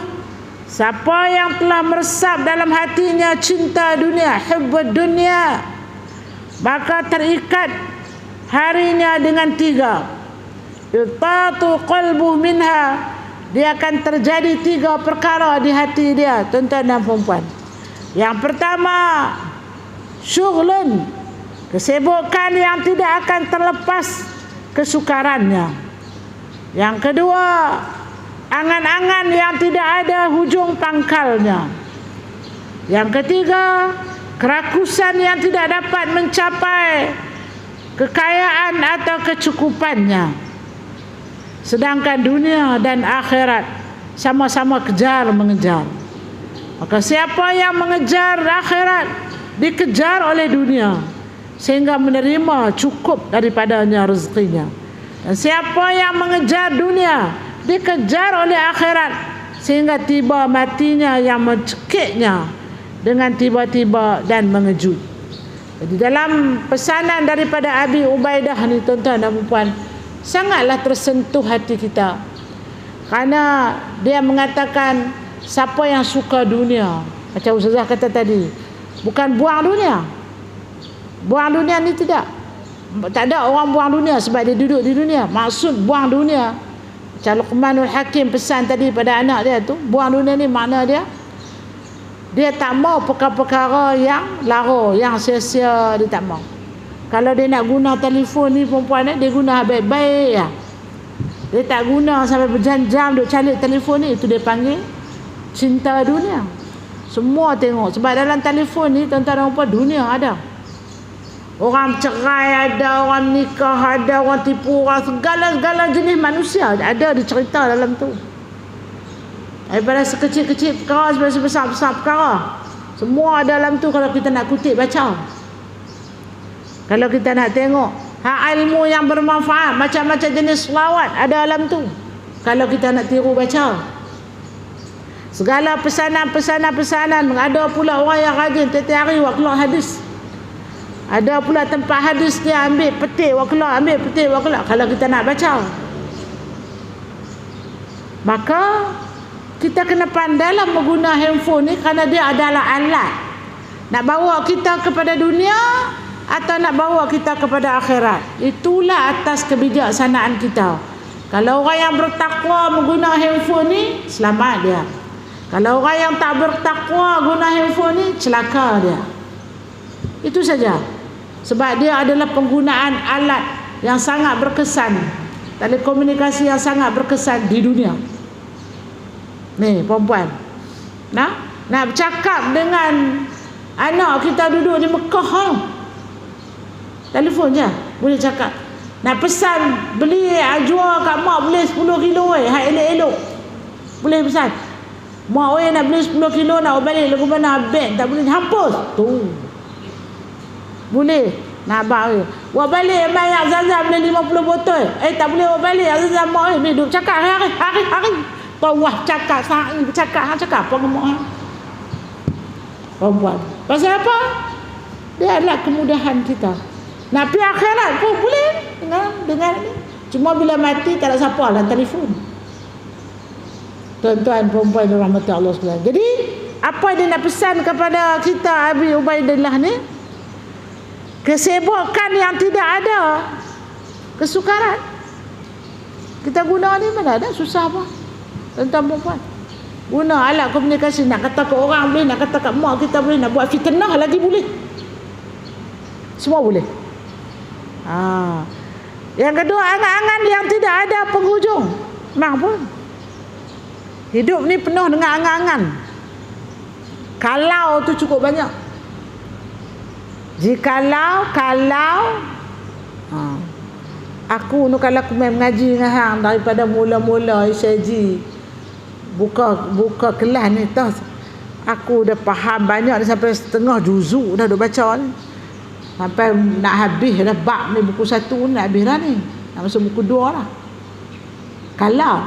siapa yang telah meresap dalam hatinya cinta dunia, hubbud dunia, maka terikat harinya dengan 3. Iltatu qalbuh minha, dia akan terjadi 3 perkara di hati dia, tuan-tuan dan perempuan. Yang pertama, syughlun, kesibukan yang tidak akan terlepas kesukarannya. Yang kedua, angan-angan yang tidak ada hujung pangkalnya. Yang ketiga, kerakusan yang tidak dapat mencapai kekayaan atau kecukupannya. Sedangkan dunia dan akhirat sama-sama mengejar. Maka siapa yang mengejar akhirat dikejar oleh dunia sehingga menerima cukup daripadanya rezekinya. Dan siapa yang mengejar dunia dikejar oleh akhirat sehingga tiba matinya yang mencekiknya dengan tiba-tiba dan mengejut. Jadi dalam pesanan daripada Abi Ubaidah ni, tuan-tuan dan puan, sangatlah tersentuh hati kita. Kerana dia mengatakan siapa yang suka dunia, macam Ustazah kata tadi, bukan buang dunia. Buang dunia ni tidak. Tak ada orang buang dunia sebab dia duduk di dunia. Maksud buang dunia, macam Luqmanul Hakim pesan tadi pada anak dia tu, buang dunia ni makna dia tak mau perkara-perkara yang lara, yang sia-sia, dia tak mau. Kalau dia nak guna telefon ni perempuan ni, dia guna baik-baik ya. Dia tak guna sampai berjam-jam duk cari telefon ni, itu dia panggil cinta dunia. Semua tengok, sebab dalam telefon ni tuan-tuan dan puan, dunia ada. Orang cerai ada, orang nikah ada, orang tipu orang, segala jenis manusia ada dicerita dalam tu. Daripada sekecil-kecil perkara sampai sebesar-besar perkara, semua dalam tu kalau kita nak kutip baca. Kalau kita nak tengok ilmu yang bermanfaat, macam-macam jenis selawat ada dalam tu, kalau kita nak tiru baca. Segala pesanan, ada pula orang yang rajin tiap-tiap hari buat keluar hadis. Ada pula tempat hadis dia ambil petik buat keluar, ambil petik buat keluar, kalau kita nak baca. Maka kita kena pandailah menggunakan handphone ni, kerana dia adalah alat nak bawa kita kepada dunia atau nak bawa kita kepada akhirat. Itulah atas kebijaksanaan kita. Kalau orang yang bertakwa menggunakan handphone ni, selamat dia. Kalau orang yang tak bertakwa guna handphone ni, celaka dia. Itu saja. Sebab dia adalah penggunaan alat yang sangat berkesan, telekomunikasi yang sangat berkesan di dunia. Ni perempuan, nak bercakap dengan anak kita duduk di Mekah, telefon je boleh cakap. Nak pesan beli jual kat mak, boleh 10 kilo hak elok-elok boleh pesan. Mak nak beli 10 kilo, nak balik lagu mana beg tak boleh, hapus tu. Boleh nak abang buat balik mai Zam-Zam beli 50 botol, tak boleh buat balik Zam-Zam mak ni duk cakap hari-hari tawah cakap sa'i cakap apa ngomong perempuan. Pasal apa? Dia adalah kemudahan kita. Nak pergi akhirat pun boleh dengan ni. Cuma bila mati tak ada siapa dalam telefon. Tuan-tuan perempuan rahmat Allah sekalian. Jadi apa dia nak pesan kepada kita Abi Ubaidillah ni? Kesibukan yang tidak ada kesukaran. Kita guna ni mana ada susah apa? Tuan-tuan perempuan, guna alat komunikasi, nak kata ke orang boleh, nak kata kat mak kita boleh, nak buat fitnah lagi boleh. Semua boleh. Yang kedua, angan-angan yang tidak ada penghujung. Memang pun hidup ni penuh dengan angan-angan. Kalau tu cukup banyak. Jikalau aku nu kalau aku main mengaji dengan hang daripada mula-mula ICG buka kelas ni tah, aku dah faham banyak ni, sampai setengah juzuk dah baca ni, sampai nak habis dah bab ni, buku 1 nak habis dah ni, nak masuk buku 2 lah. Kalau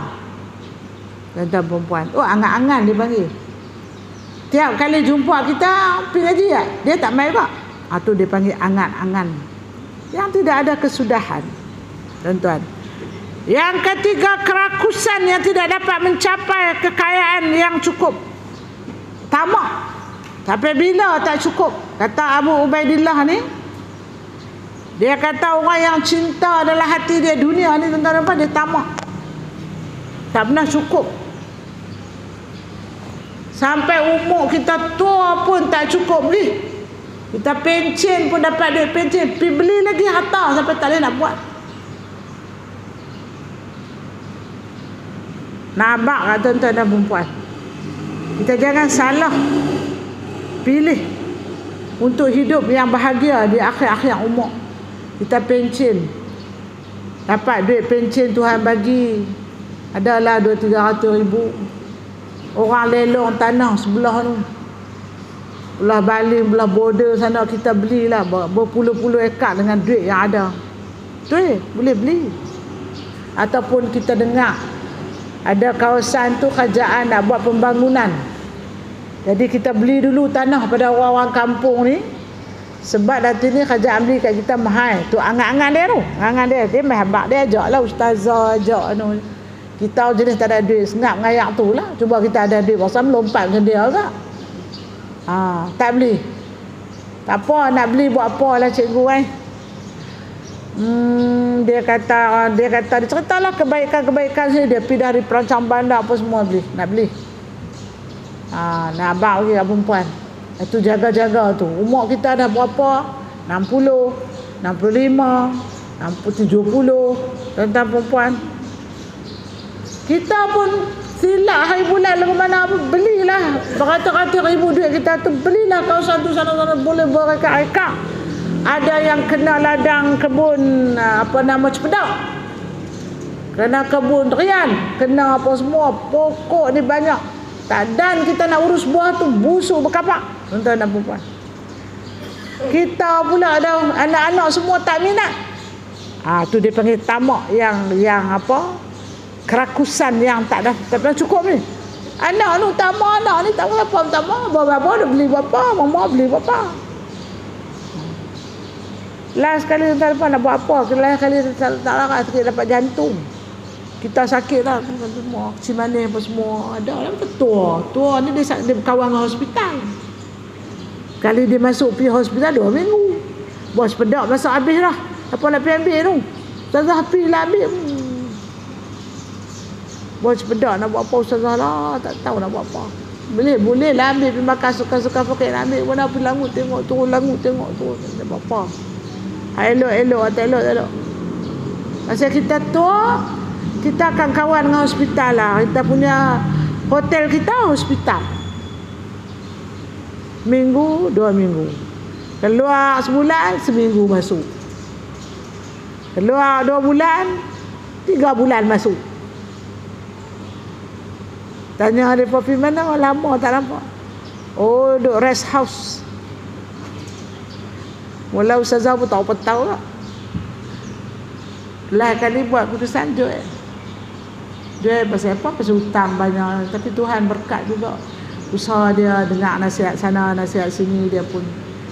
tuan-tuan perempuan, angan-angan dia panggil. Tiap kali jumpa kita pergi ngaji tak? Dia tak main tak? Tu dia panggil angan-angan yang tidak ada kesudahan. Tuan-tuan, yang ketiga, kerakusan yang tidak dapat mencapai kekayaan yang cukup. Tamak sampai bila tak cukup. Kata Abu Ubaidillah ni, dia kata orang yang cinta adalah hati dia dunia ni, tuan-tuan, dia tamak, tak pernah cukup. Sampai umur kita tua pun tak cukup lagi. Kita pencen pun dapat duit pencen, pergi beli lagi harta sampai tak boleh nak buat. Nampak tak tuan-tuan dan perempuan? Kita jangan salah pilih untuk hidup yang bahagia di akhir-akhir umur. Kita pencen, dapat duit pencen Tuhan bagi, adalah 200-300 ribu. Orang lelong tanah sebelah tu, belah Baling, belah border sana, kita belilah berpuluh-puluh ekar dengan duit yang ada. Tu boleh beli. Ataupun kita dengar Ada kawasan tu kerajaan nak buat pembangunan. Jadi kita beli dulu tanah pada orang-orang kampung ni. Sebab nanti ni kerajaan beli kat kita mahal. Tu angan-angan dia tu. Angan dia mahabak dia ajak lah ustazah, ajak anu. Kita jenis tak ada duit, sengap ngayak tu lah. Cuba kita ada duit, pasal melompat ke dia agak. Tak beli. Tak apa, nak beli buat apa lah cikgu Dia kata dia ceritalah kebaikan sini. Dia pergi dari perancang bandar apa semua nak beli. Nak abang lagi perempuan. Itu jaga-jaga tu. Umur kita dah berapa? 60, 65, 70 tentang perempuan. Kita pun silap hari bulan lagu mana pun belilah beratus-ratus ribu duit kita tu, belilah kawasan tu sana-sana boleh bereka-reka. Ada yang kena ladang kebun cepedak, kena kebun durian, kena apa semua, pokok ni banyak. Dan kita nak urus buah tu busuk berkapak, tuan-tuan dan puan. Kita pula ada anak-anak semua tak minat. Tu dia panggil tamak yang kerakusan yang tak pernah cukup ni. Anak ni tamak, anak ni tak apa tamak, bapa dah beli bapa, mama beli bapa. Last kali tuan nak buat apa? Last kali tak larat sikit dapat jantung. Kita sakit lah semua, cimane apa semua. Ada orang tua ni dia berkawan dengan hospital. Kali dia masuk pergi hospital 2 minggu. Bos pedak masuk habis dah. Apa nak pergi ambil tu? Ustazah pergi lah ambil. Bos pedak nak buat apa ustazah lah, tak tahu nak buat apa. Boleh lah ambil pergi makan suka-suka pakai nak ambil. Mana pergi langut tengok turun, langut tengok turun. Tak buat apa. Elok, tak elok. Masa kita tua, kita akan kawan dengan hospital lah. Kita punya hotel kita hospital. Minggu, 2 minggu. Keluar sebulan, seminggu masuk. Keluar 2 bulan, 3 bulan masuk. Tanya dia pergi mana, lama tak lama. Duduk rest house. Mula ustazah pun tahu lah. Lah kali buat keputusan duit pasal apa? Pasal hutang banyak. Tapi Tuhan berkat juga. Usaha dia dengar nasihat sana, nasihat sini,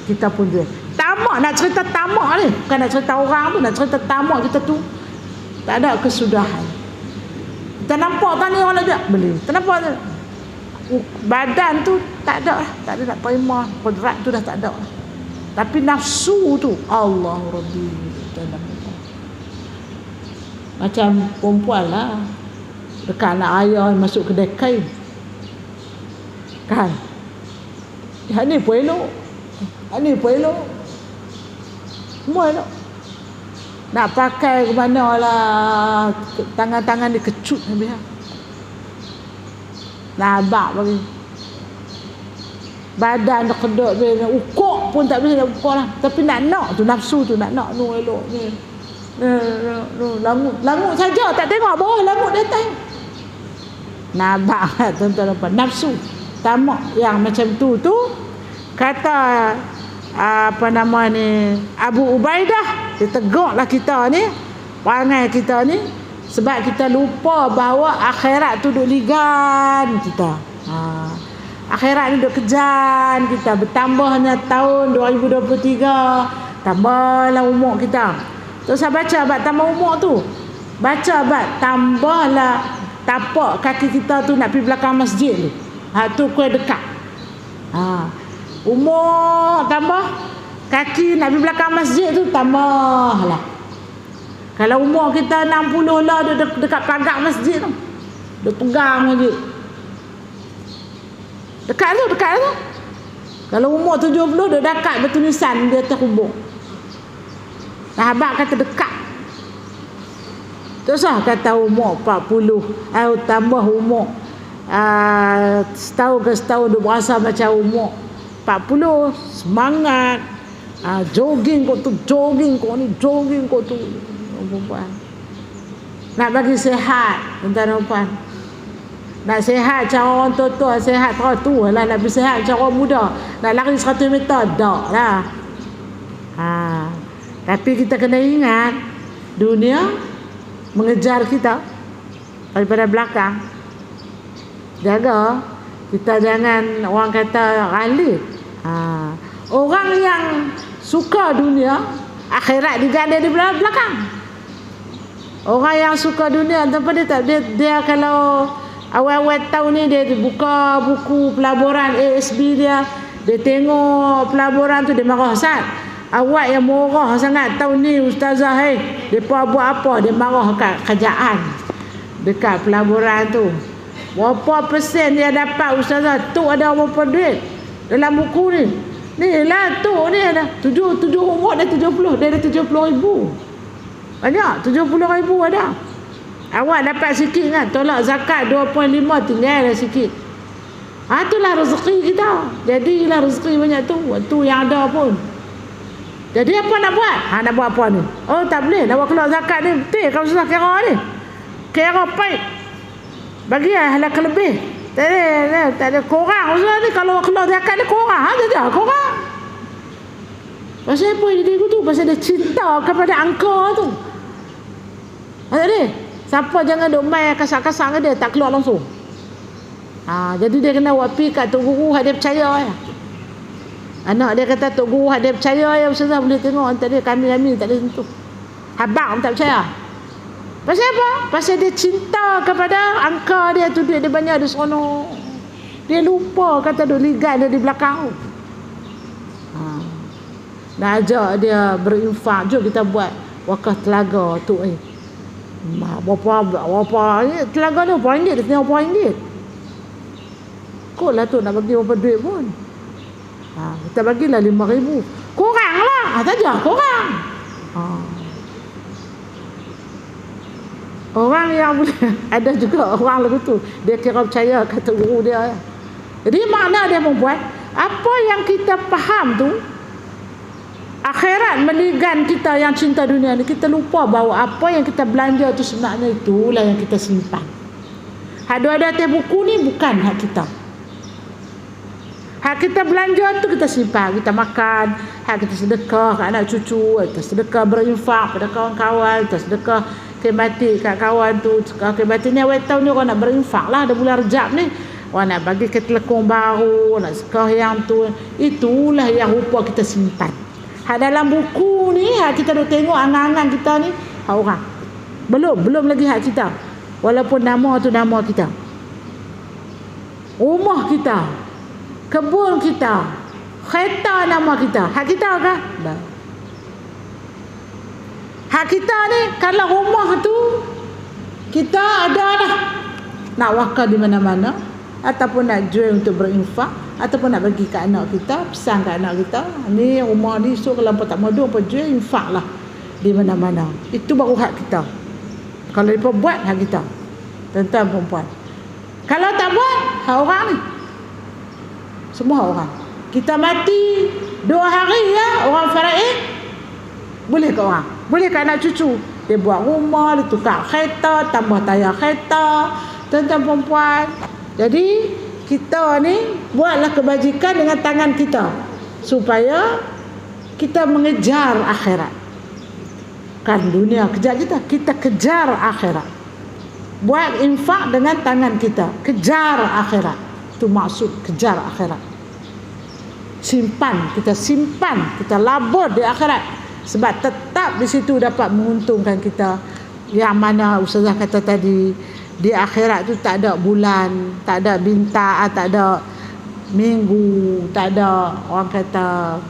kita pun dia. Tamak, nak cerita tamak ni. Bukan nak cerita orang tu, nak cerita tamak kita tu. Tak ada kesudahan. Kita nampak tani orang nak beli. Kita nampak tu. Badan tu tak ada lah. Tak ada nak terima. Kodrat tu dah tak ada lah. Tapi nafsu tu Allah Rabbi. Macam perempuan lah, dekat anak ayah masuk kedai kain kan, ni pun elok, ni pun elok, semua elok. Nak pakai ke mana lah, tangan-tangan dia kecut habis. Labak bagi badan dah kedok dia, ukuk pun tak boleh nak ukuk lah. Tapi nak tu, nafsu tu nak tu elok ni. Langut saja tak tengok bawah, langut datang. Nampak tuan-tuan apa? Nafsu tamak yang macam tu kata Abu Ubaidah, dia tegaklah kita ni, perangai kita ni, sebab kita lupa bahawa akhirat tu duk ligan kita. Akhirat ni duk kejan kita. Bertambahnya tahun 2023, tambahlah umur kita. Tak usah baca abad tambah umur tu. Baca abad tambahlah tapak kaki kita tu nak pergi belakang masjid tu. Tu kau dekat. Umur tambah, kaki nak pergi belakang masjid tu tambahlah. Kalau umur kita 60 lah, dekat pagar masjid tu. Dia pegang masjid. Dekat tu. Kalau umur 70 dia dekat bertulisan di atas kubur. Sahabat kata dekat. Tak usah kata umur 40, tambah umur setahun ke setahun dia berasa macam umur 40, semangat. Jogging kau tu, jogging kau tu. Perempuan nak bagi sihat, tuan-tuan dan puan. Nak sihat cara orang tua, sihat tu lah. Nak bersihat cara orang muda, nak lari 100 meter tak lah. Tapi kita kena ingat, dunia mengejar kita. daripada belakang. Jaga kita jangan orang kata ghalib. Orang yang suka dunia, akhirat diganda di belakang. Orang yang suka dunia, tempat dia kalau awal-awal tahun ni dia buka buku pelaburan ASB dia tengok pelaburan tu, dia marah Ustaz. Awak yang murah sangat tahun ni ustazah, depa buat apa? Dia marah kat kerajaan dekat pelaburan tu. Berapa persen dia dapat ustazah? Tu ada berapa duit dalam buku ni? Ni lah tu ni ada 7 umur dah 70, dia ada 70,000. Banyak, 70,000 ada. Awak dapat sikit kan? Tolak zakat 2.5 tinggal dah sikit. Itulah rezeki kita. Jadilah rezeki banyak tu. Tu yang ada pun. Jadi apa nak buat? Nak buat apa ni? Oh tak boleh. Nak buat keluar zakat ni. Betul kalau susah kira ni. Kira baik. Bagi lah kelebih. Tak ada korang. Susah ni kalau keluar zakat ni korang. Saja korang. Pasal apa jadi aku tu? Pasal dia cinta kepada angka tu. Ada. Siapa jangan duk main kasar-kasar ke dia, tak keluar langsung. Jadi dia kena buat pi kat tok guru hak dia percaya. Anak dia kata tok guru hak dia percaya ustazah boleh tengok tak dia kami tak ada sentuh. Abang tak percaya. Pasal apa? Pasal dia cinta kepada angka dia tu, duit dia banyak di sono. Dia lupa kata duk ligat dia di belakang. Nak ajak dia berinfak, jom kita buat wakaf telaga tu berapa telaga ni RM4, dia tengok RM4. Kot lah tu nak bagi berapa duit pun. Kita bagilah RM5,000. Kurang lah. Saja kurang. Orang yang boleh ada juga orang lagu tu. Dia kira percaya kata guru dia. Jadi makna dia membuat apa yang kita faham tu, akhirat meligan kita yang cinta dunia ni, kita lupa bahawa apa yang kita belanja tu sebenarnya itulah yang kita simpan. Hak ada atas buku ni bukan hak kita. Hak kita belanja tu kita simpan, kita makan, hak kita sedekah kat anak cucu, kita sedekah berinfak pada kawan-kawan, kita sedekah khidmati kat kawan tu. Khidmati ni awal tahun ni orang nak berinfak lah, ada bulan Rejab ni. Orang nak bagi ke telekong baru, nak sedekah yang tu. Itulah yang rupa kita simpan. Hak dalam buku ni, hak kita duk tengok angan-angan kita ni, hak orang. Belum lagi hak kita. Walaupun nama tu nama kita. Rumah kita, kebun kita, kereta nama kita. Hak kita ke? Tak. Hak kita ni, kalau rumah tu, kita ada dah. Nak wakaf di mana-mana, ataupun nak jual untuk berinfak, ataupun nak bagi ke anak kita, pesan ke anak kita, ni rumah ni so kalau tak modal apa jual, infak lah di mana-mana. Itu baru hak kita. Kalau mereka buat, hak kita, tuan-tuan perempuan. Kalau tak buat, hak orang ni, semua orang. Kita mati 2 hari ya, orang faraid boleh ke orang, boleh ke anak cucu. Dia buat rumah, dia tukar kereta, tambah tayar kereta, tuan-tuan perempuan. Jadi kita ni buatlah kebajikan dengan tangan kita supaya kita mengejar akhirat. Kan dunia kejar kita kejar akhirat. Buat infak dengan tangan kita, kejar akhirat. Itu maksud kejar akhirat. Simpan, kita labur di akhirat. Sebab tetap di situ dapat menguntungkan kita. Yang mana ustazah kata tadi, di akhirat tu tak ada bulan, tak ada bintang, tak ada minggu, tak ada orang kata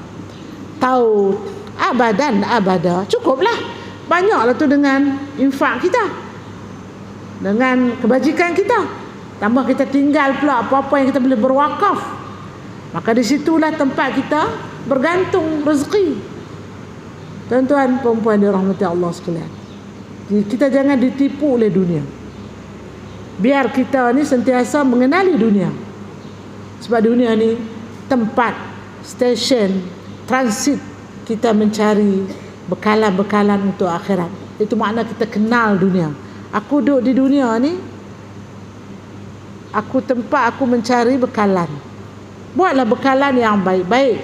tahun, abadan abada. Cukuplah. Banyaklah tu dengan infak kita, dengan kebajikan kita. Tambah kita tinggal pula apa-apa yang kita boleh berwakaf. Maka di situlah tempat kita bergantung rezeki. Tuan-tuan perempuan dirahmati Allah sekalian, kita jangan ditipu oleh dunia. Biar kita ni sentiasa mengenali dunia. Sebab dunia ni tempat, stesen, transit kita mencari bekalan-bekalan untuk akhirat. Itu makna kita kenal dunia. Aku duduk di dunia ni, aku mencari bekalan. Buatlah bekalan yang baik-baik.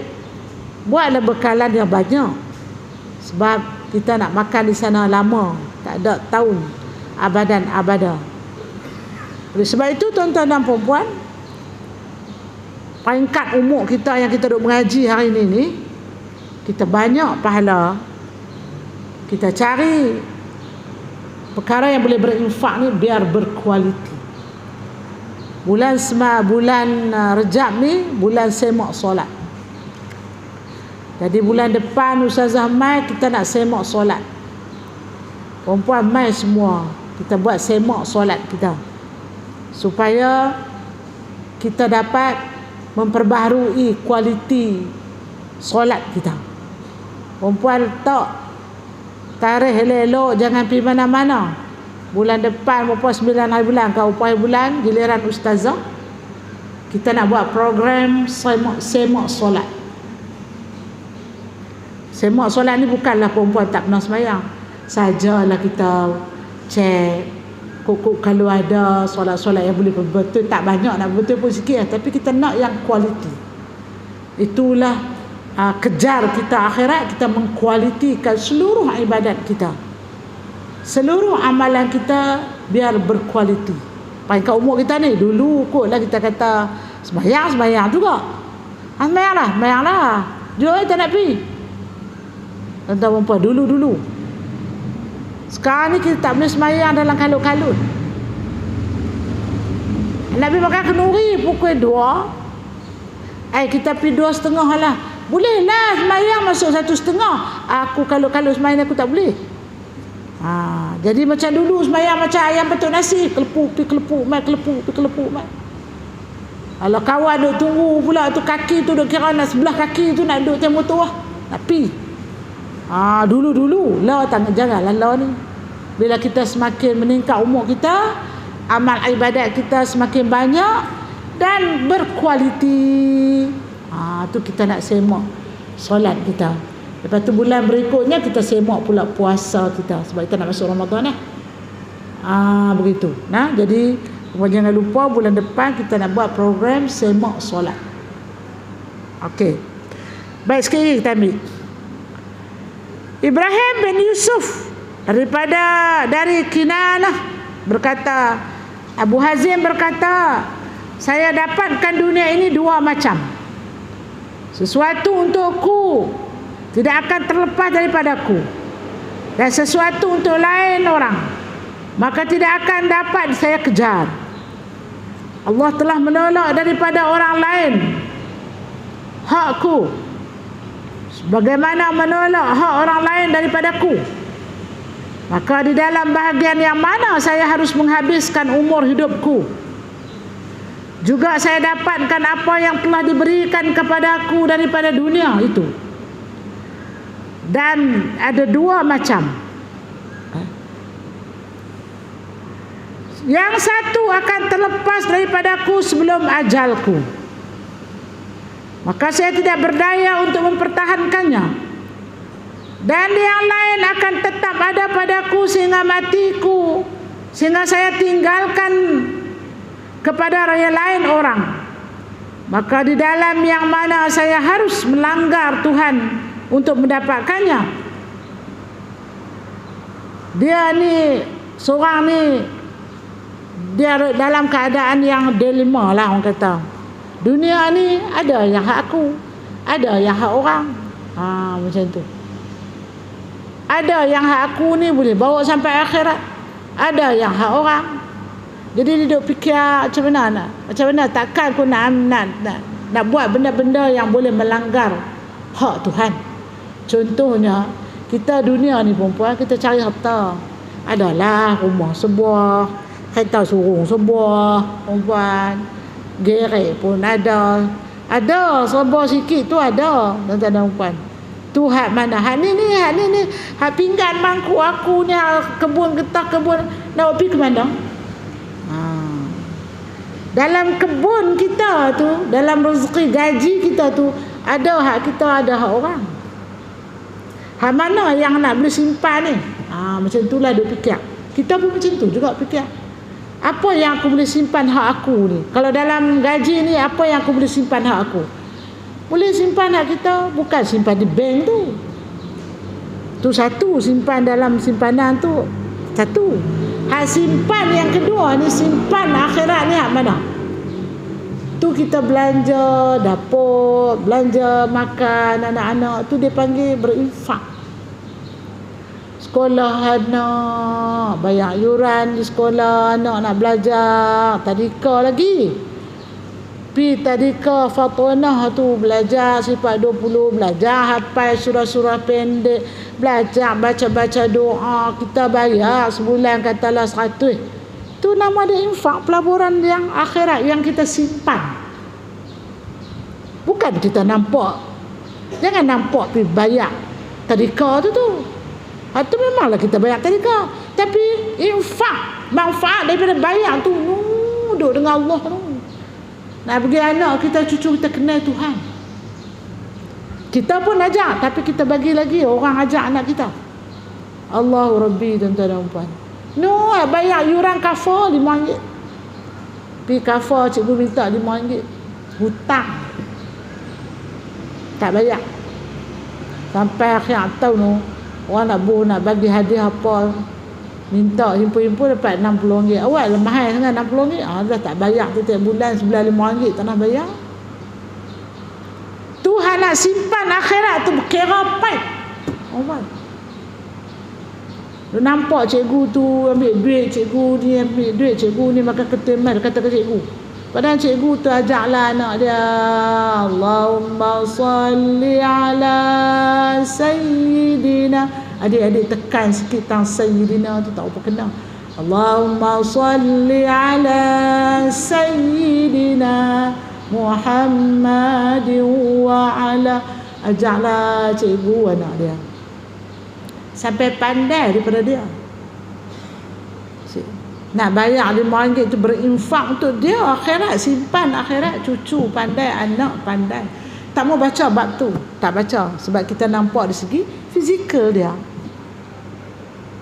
Buatlah bekalan yang banyak. Sebab kita nak makan di sana lama, tak ada tahun, abadan abada. Oleh sebab itu tuan-tuan dan puan-puan, peringkat umur kita yang kita duk mengaji hari ini ni, kita banyak pahala. Kita cari perkara yang boleh berinfak ni biar berkualiti. Bulan Rejab ni bulan semak solat. Jadi bulan depan Ustazah mai kita nak semak solat. Perempuan mai semua, kita buat semak solat kita, supaya kita dapat memperbaharui kualiti solat kita. Perempuan tak tarikh elok-elok, jangan pergi mana-mana. Bulan depan perempuan 9 hari bulan ke 4 hari bulan giliran ustazah, kita nak buat program semak solat. Semak solat ni bukanlah perempuan tak pernah sembahyang sajalah, kita cek kok kalau ada solat-solat yang boleh betul, tak banyak, nak betul pun sikit lah, tapi kita nak yang kualiti. Itulah kejar kita akhirat, kita mengkualitikan seluruh ibadat kita, seluruh amalan kita biar berkualiti. Peringkat umur kita ni, dulu kot lah kita kata sembahyang juga, sembahyang lah jom tak nak pergi. Tuan-tuan perempuan, dulu sekarang ni kita tak boleh sembahyang dalam kalut-kalut. Nabi makan kenduri pukul 2, kita pergi 2:30 lah. Boleh lah sembahyang masuk 1:30. Aku kalau sembahyang aku tak boleh. Jadi macam dulu sembahyang macam ayam petuk nasi, kelepuk mai. Kalau kawan duk tunggu pula tu, kaki tu duk kira nak sebelah kaki tu nak duduk tengok motor nak pi. Dulu lah, janganlah lah ni. Bila kita semakin meningkat umur kita, amal ibadat kita semakin banyak dan berkualiti. Tu kita nak semak solat kita. Lepas tu bulan berikutnya kita semak pula puasa kita, sebab kita nak masuk Ramadan begitu. Jadi jangan lupa bulan depan kita nak buat program semak solat. Okey. Baik, sekali kita ambil Ibrahim bin Yusuf dari Kinanah berkata, Abu Hazim berkata, saya dapatkan dunia ini dua macam. Sesuatu untukku tidak akan terlepas daripadaku, dan sesuatu untuk lain orang maka tidak akan dapat saya kejar. Allah telah menolak daripada orang lain hakku, sebagaimana menolak hak orang lain daripadaku. Maka di dalam bahagian yang mana saya harus menghabiskan umur hidupku, juga saya dapatkan apa yang telah diberikan kepadaku daripada dunia itu. Dan ada dua macam. Yang satu akan terlepas daripadaku sebelum ajalku, maka saya tidak berdaya untuk mempertahankannya. Dan yang lain akan tetap ada padaku sehingga matiku, sehingga saya tinggalkan kepada yang lain orang. Maka di dalam yang mana saya harus melanggar Tuhan untuk mendapatkannya, dia ni seorang ni, dia dalam keadaan yang dilema lah, orang kata. Dunia ni ada yang hak aku, ada yang hak orang. Macam tu. Ada yang hak aku ni boleh bawa sampai akhirat, ada yang hak orang. Jadi dia duk fikir macam mana takkan aku nak buat benda-benda yang boleh melanggar hak Tuhan. Contohnya kita dunia ni perempuan, kita cari harta, adalah rumah sebuah, kereta surung sebuah, perempuan gerek pun ada serba sikit tu ada, tuan-tuan dan puan. Tu hak mana? Hak ni hak pinggan mangkuk aku ni, kebun getah, kebun nak pergi ke mana? Dalam kebun kita tu, dalam rezeki gaji kita tu, ada hak kita, ada hak orang. Hak mana yang nak boleh simpan ni? Macam itulah dia fikir. Kita pun macam tu juga fikir. Apa yang aku boleh simpan hak aku ni? Kalau dalam gaji ni, apa yang aku boleh simpan hak aku? Boleh simpan hak kita, bukan simpan di bank tu. Tu satu, simpan dalam simpanan tu Satu. Hak simpan yang kedua ni, simpan akhirat ni hak mana? Tu kita belanja dapur, belanja makan anak-anak, tu dia panggil berinfak. Sekolah anak, bayar yuran di sekolah, anak nak belajar, tadika lagi. Pi tadika Fatonah tu belajar sifat 20, belajar hafal surah-surah pendek, belajar baca-baca doa, kita bayar sebulan katalah 100. Tu nama dia infak, pelaburan yang akhirat yang kita simpan. Bukan kita nampak. Jangan nampak pergi bayar tadika tu. Itu memanglah kita bayar tadika. Tapi infak, manfaat daripada bayar tu, duduk dengan Allah tu. Nak bagi anak kita, cucu kita kenal Tuhan. Kita pun ajak, tapi kita bagi lagi orang ajak anak kita. Allahu Rabbi, tuan-tuan dan puan. Bayar yuran kafar RM5. Pergi kafar, cikgu minta RM5. Hutang. Tak bayar. Sampai akhir tahun orang nak bagi hadiah apa, minta himpun-himpun dapat RM60. Awak lah mahal sangat RM60. Dah tak bayar setiap bulan sebulan RM5 tak nak bayar. Tuhan nak simpan akhirat tu berkira paik. Awak nampak cikgu tu ambil duit, cikgu ni ambil duit, cikgu ni makan keteman, kata ke cikgu. Padahal cikgu tu ajaklah anak dia, Allahumma salli ala sayyidina. Adik-adik tekan sikit tang sayyidina tu, tak apa kena. Allahumma salli ala sayyidina Muhammadin wa ala. Ajaklah cikgu anak dia sampai pandai daripada dia. Nak bayar RM5 tu berinfak untuk dia akhirat, simpan akhirat, cucu pandai, anak pandai. Tak mau baca bab tu, tak baca sebab kita nampak dari segi fizikal dia.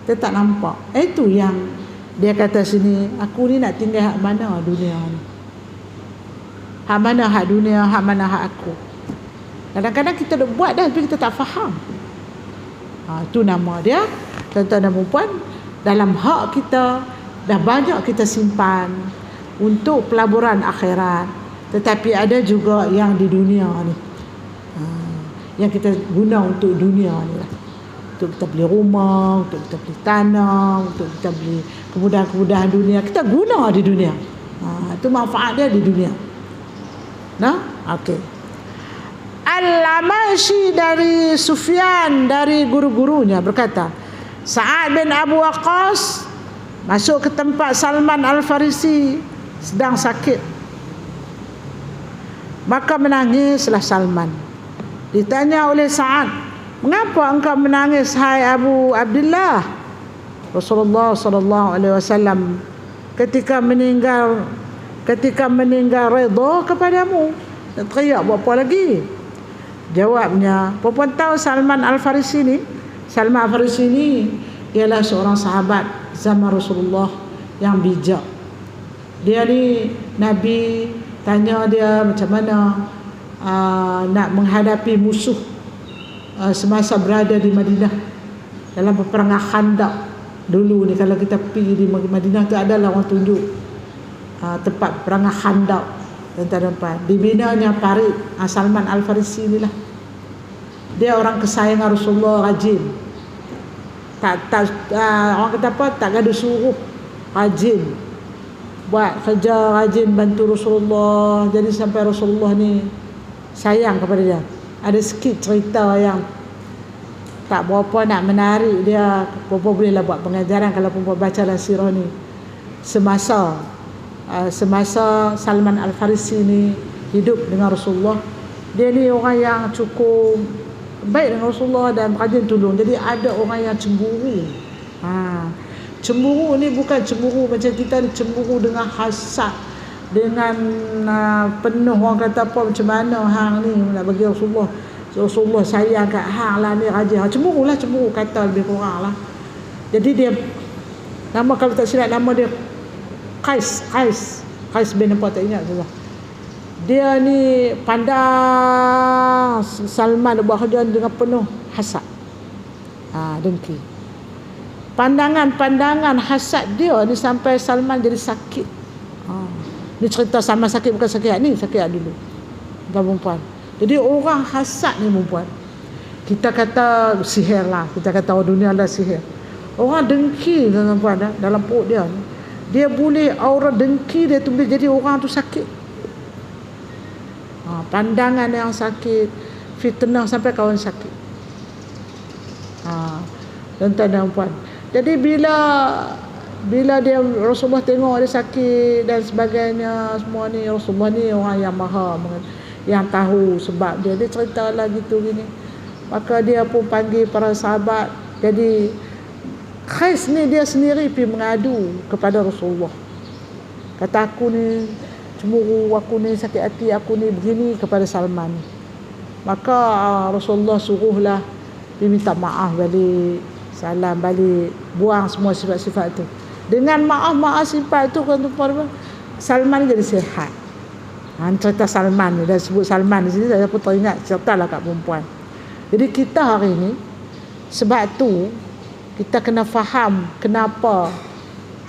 Kita tak nampak. Itu yang dia kata sini, aku ni nak tinggal hak mana dunia ni? Hak mana hak dunia, hak mana hak aku? Kadang-kadang kita dah buat dah tapi kita tak faham. Itu nama dia, tuan-tuan dan puan. Dalam hak kita dah banyak kita simpan untuk pelaburan akhirat, tetapi ada juga yang di dunia ni, yang kita guna untuk dunia ni lah. Untuk kita beli rumah, untuk kita beli tanah, untuk kita beli kemudahan-kemudahan dunia, kita guna di dunia. Itu manfaat dia di dunia. Okey. Al-Amashi dari Sufyan, dari guru-gurunya berkata, Sa'ad bin Abu Waqqas masuk ke tempat Salman Al-Farisi sedang sakit. Maka menangislah Salman. Ditanya oleh Sa'ad, mengapa engkau menangis hai Abu Abdullah? Rasulullah sallallahu alaihi wasallam ketika meninggal redha kepadamu. Teriak buat apa lagi? Jawabnya, puan tahu Salman Al-Farisi ni? Salman Al-Farisi ni ialah seorang sahabat zaman Rasulullah yang bijak. Dia ni Nabi tanya dia macam mana nak menghadapi musuh semasa berada di Madinah dalam peperangan Khandaq. Dulu ni kalau kita pergi di Madinah tu adalah orang tunjuk tempat peperangan Khandaq. Dibinanya Farid Salman Al-Farisi ni lah. Dia orang kesayangan Rasulullah, rajin. Orang kata apa, tak gaduh suruh, rajin buat kerja, rajin bantu Rasulullah. Jadi sampai Rasulullah ni sayang kepada dia. Ada sikit cerita yang tak berapa nak menarik dia. Perempuan bolehlah buat pengajaran kalau perempuan baca dalam sirah ni. Semasa Salman Al-Farisi ni hidup dengan Rasulullah, dia ni orang yang cukup baik dengan Rasulullah dan rajin tolong. Jadi ada orang yang cemburu. Cemburu ni bukan cemburu macam kita ni, cemburu dengan hasad, dengan penuh orang kata apa, macam mana hang ni nak bagi Rasulullah sayang kat hang lah ni, rajin. Cemburu kata lebih kurang lah. Jadi dia, nama kalau tak silap nama dia Qais bin apa tak ingat tu lah. Dia ni pandang Salman buat kerja dengan penuh hasad, dengki. pandangan-pandangan hasad dia ni sampai Salman jadi sakit. Ni cerita Salman sakit bukan sakit ni, sakit dulu. Perempuan. Jadi orang hasad ni perempuan. Kita kata sihir lah, kita kata orang dunia adalah sihir. Orang dengki tuan-tuan dalam perut dia ni. Dia boleh aura dengki dia tu boleh jadi orang tu sakit. Pandangan yang sakit, fitnah sampai kawan sakit. Tuan-tuan dan puan. Jadi bila dia Rasulullah tengok dia sakit dan sebagainya semua ni, Rasulullah ni orang yang maha yang tahu sebab dia cerita lah gitu gini. Maka dia pun panggil para sahabat. Jadi Khais ni dia sendiri pergi mengadu kepada Rasulullah. Kata aku ni cemburu, aku ni sakit hati, aku ni begini kepada Salman. Maka Rasulullah suruhlah dia minta maaf balik, salam balik, buang semua sifat-sifat tu. Dengan maaf sifat tu kan Salman jadi sihat. Cerita Salman ni, dah sebut Salman di sini, saya pun teringat ceritalah kat perempuan. Jadi kita hari ni sebab tu kita kena faham kenapa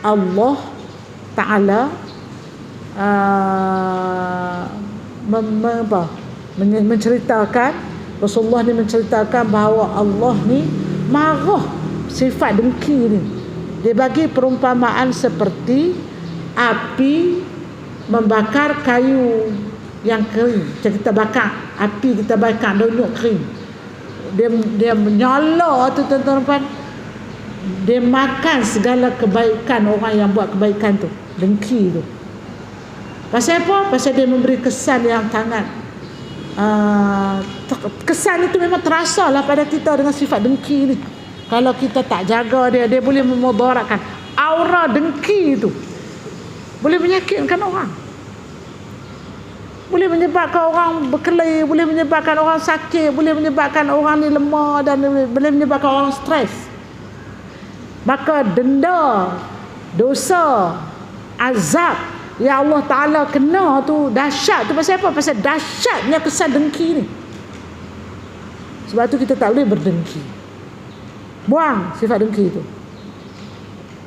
Allah Ta'ala menceritakan, Rasulullah ni menceritakan bahawa Allah ni marah sifat dengki ni. Dia bagi perumpamaan seperti api membakar kayu yang kering. Macam kita bakar api, kita bakar daun kering. Dia menyala tu tuan-tuan. Dia makan segala kebaikan orang yang buat kebaikan tu, dengki tu. Pasal apa? Pasal dia memberi kesan yang sangat kesan itu memang terasa lah pada kita dengan sifat dengki ni. Kalau kita tak jaga dia boleh memudaratkan. Aura dengki itu boleh menyakitkan orang, boleh menyebabkan orang berkelahi, boleh menyebabkan orang sakit, boleh menyebabkan orang ni lemah dan boleh menyebabkan orang stres. Maka denda, dosa, azab yang Allah Ta'ala kena tu dahsyat tu. Pasal apa? Pasal dahsyatnya kesan dengki ni. Sebab tu kita tak boleh berdengki. Buang sifat dengki tu,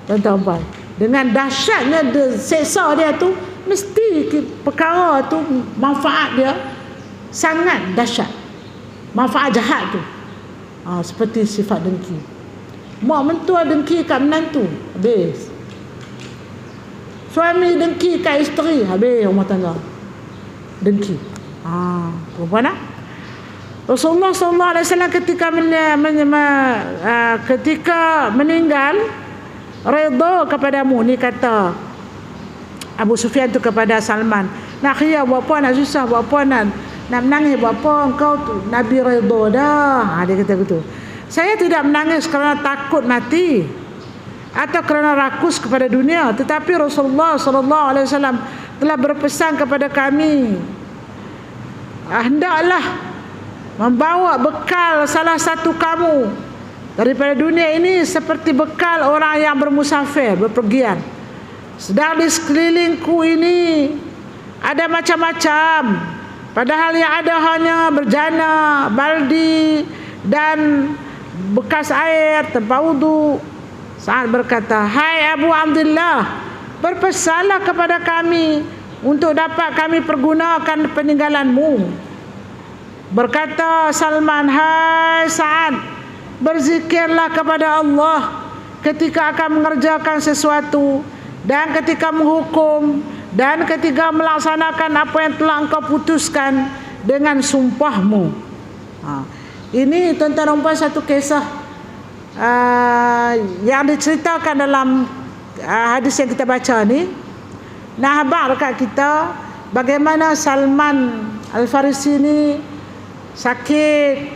tuan-tuan. Dengan dahsyatnya seksa dia tu, mesti perkara tu manfaat dia sangat dahsyat. Manfaat jahat tu seperti sifat dengki. Mak mentua dengki kat menantu, habis. Suami dengki kat isteri, habis rumah tangga. Dengki. Perempuan lah. Rasulullah SAW ketika meninggal, redha kepadamu, ni kata Abu Sufyan tu kepada Salman. Nak khiyar buat apa, nak susah buat apa, nak menangis buat apa, engkau tu Nabi redha dah. Dia kata begitu. Saya tidak menangis kerana takut mati atau kerana rakus kepada dunia, tetapi Rasulullah SAW telah berpesan kepada kami, hendaklah membawa bekal salah satu kamu daripada dunia ini seperti bekal orang yang bermusafir, berpergian. Sedang di sekelilingku ini ada macam-macam, padahal yang ada hanya berjana, baldi dan bekas air, tempat wudu. Saat berkata, hai Abu Abdullah, berpesanlah kepada kami untuk dapat kami pergunakan peninggalanmu. Berkata Salman, hai Sa'ad, berzikirlah kepada Allah ketika akan mengerjakan sesuatu, dan ketika menghukum, dan ketika melaksanakan apa yang telah engkau putuskan dengan sumpahmu. Ini tuan-tuan dan puan satu kisah yang diceritakan dalam hadis yang kita baca ni. Nak habaq dekat kita bagaimana Salman Al-Farisi ni sakit,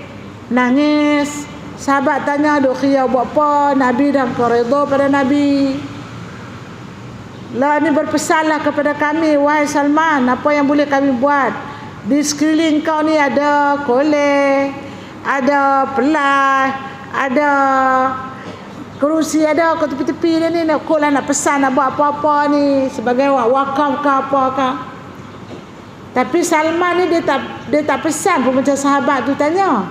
nangis. Sahabat tanya, duk khiyar buat apa? Nabi dah redha pada Nabi. Lah ni berpesanlah kepada kami, wahai Salman, apa yang boleh kami buat? Di sekeliling kau ni ada kolej, ada pelas, ada kerusi, ada kat tepi-tepi dia ni. Kau lah nak pesan nak buat apa-apa ni sebagai wakaf ke apa ke. Tapi Salman ni dia tak pesan pun macam sahabat tu tanya.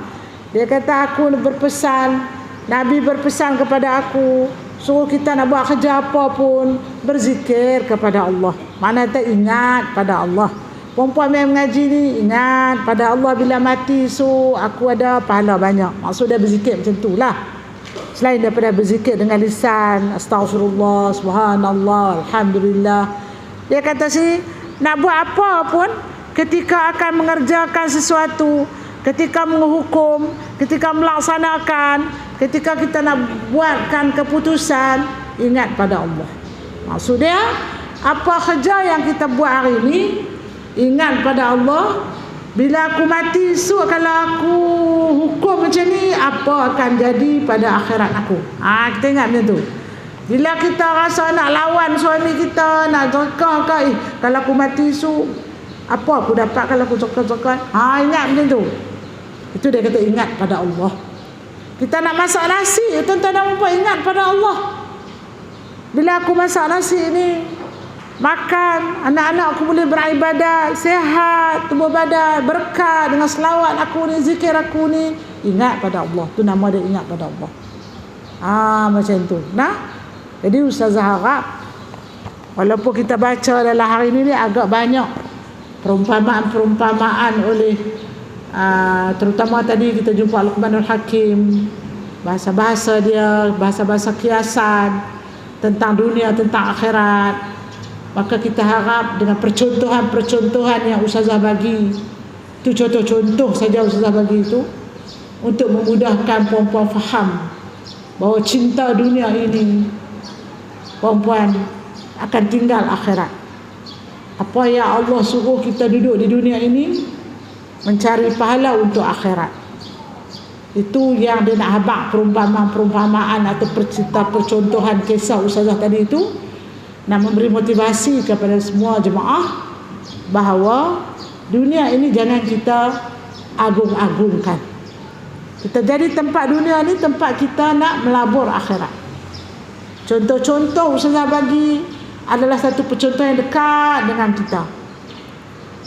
Dia kata, aku berpesan, Nabi berpesan kepada aku Suruh kita nak buat kerja apa pun, berzikir kepada Allah. Mana tak ingat pada Allah. Perempuan yang mengaji ni ingat pada Allah, bila mati aku ada pahala banyak. Maksud dia berzikir macam tu lah. Selain daripada berzikir dengan lisan, astaghfirullah, subhanallah, alhamdulillah. Dia kata nak buat apa pun, ketika akan mengerjakan sesuatu, ketika menghukum, ketika melaksanakan, ketika kita nak buatkan keputusan, ingat pada Allah. Maksud dia, apa kerja yang kita buat hari ini, ingat pada Allah. Bila aku mati kalau aku hukum macam ni, apa akan jadi pada akhirat aku. Kita ingat macam tu. Bila kita rasa nak lawan suami kita, nak jerkah ke, kalau aku mati apa aku dapat kalau aku jerkah. Ingat macam tu. Itu dia kata ingat pada Allah. Kita nak masak nasi, tuan-tuan dan puan, ingat pada Allah. Bila aku masak nasi ni, makan, anak-anak aku boleh beribadat, sihat tubuh badan, berkat dengan selawat aku ni, zikir aku ni, ingat pada Allah. Tu nama dia, ingat pada Allah. Macam tu. Jadi Ustazah harap, walaupun kita baca dalam hari ni agak banyak perumpamaan oleh terutama tadi kita jumpa Luqmanul Hakim, bahasa-bahasa dia, bahasa-bahasa kiasan tentang dunia, tentang akhirat. Maka kita harap dengan percontohan-percontohan yang Ustazah bagi, itu contoh-contoh saja Ustazah bagi itu, untuk memudahkan puan-puan faham bahawa cinta dunia ini, puan-puan, akan tinggal akhirat. Apa yang Allah suruh kita duduk di dunia ini, mencari pahala untuk akhirat. Itu yang dia nak habaq perumpamaan atau cerita percontohan kisah Ustazah tadi itu, nak memberi motivasi kepada semua jemaah bahawa dunia ini jangan kita agung-agungkan. Kita jadi tempat dunia ni tempat kita nak melabur akhirat. Contoh-contoh Ustazah bagi adalah satu percontoh yang dekat dengan kita.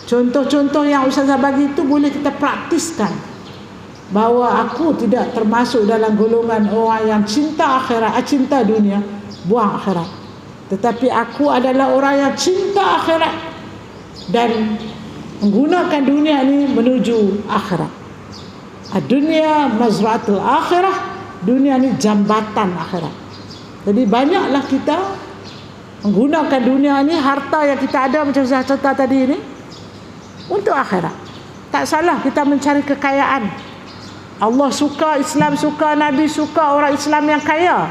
Contoh-contoh yang Ustazah bagi itu boleh kita praktiskan, bahawa aku tidak termasuk dalam golongan orang yang cinta akhirat, cinta dunia, buang akhirat. Tetapi aku adalah orang yang cinta akhirat dan menggunakan dunia ini menuju akhirat. Dunia mazra'atul akhirah, dunia ini jambatan akhirat. Jadi banyaklah kita menggunakan dunia ini, harta yang kita ada macam saya cerita tadi ini, untuk akhirat. Tak salah kita mencari kekayaan. Allah suka, Islam suka, Nabi suka orang Islam yang kaya,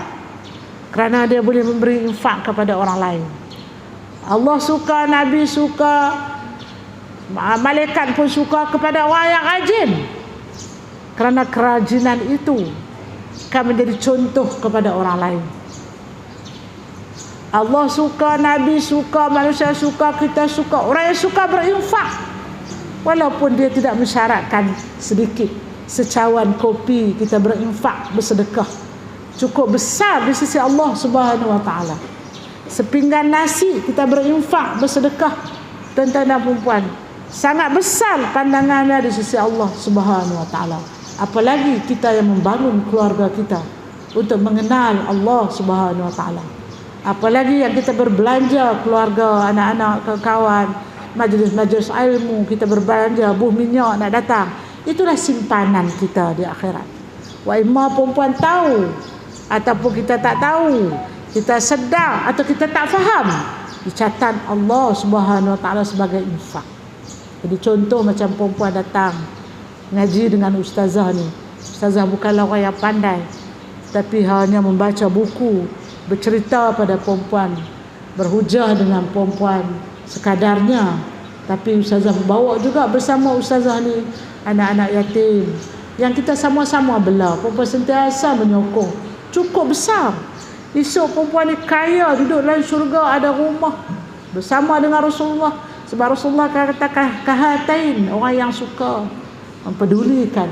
kerana dia boleh memberi infak kepada orang lain. Allah suka, Nabi suka, malaikat pun suka kepada orang yang rajin, kerana kerajinan itu akan menjadi contoh kepada orang lain. Allah suka, Nabi suka, manusia suka, kita suka, orang yang suka berinfak, walaupun dia tidak mensyaratkan sedikit, secawan kopi kita berinfak, bersedekah, cukup besar di sisi Allah Subhanahu wa taala. Sepinggan nasi kita berinfak, bersedekah, tuan-tuan dan puan-puan, sangat besar pandangannya di sisi Allah Subhanahu wa taala. Apalagi kita yang membangun keluarga kita untuk mengenal Allah Subhanahu wa taala. Apalagi yang kita berbelanja keluarga, anak-anak, kawan, majlis-majlis ilmu, kita berbelanja buah minyak nak datang. Itulah simpanan kita di akhirat. Wa imma perempuan tahu ataupun kita tak tahu, kita sedar atau kita tak faham, dicatat Allah Subhanahu wa taala sebagai infak. Jadi contoh macam perempuan datang ngaji dengan ustazah ni. Ustazah bukanlah orang yang pandai, tapi hanya membaca buku, bercerita pada perempuan, berhujah dengan perempuan sekadarnya. Tapi ustazah bawa juga bersama ustazah ni anak-anak yatim yang kita sama-sama bela. Perempuan sentiasa menyokong, cukup besar. Esok perempuan ni kaya, duduk dalam syurga, ada rumah bersama dengan Rasulullah. Sebab Rasulullah kata kahatain, orang yang suka mempedulikan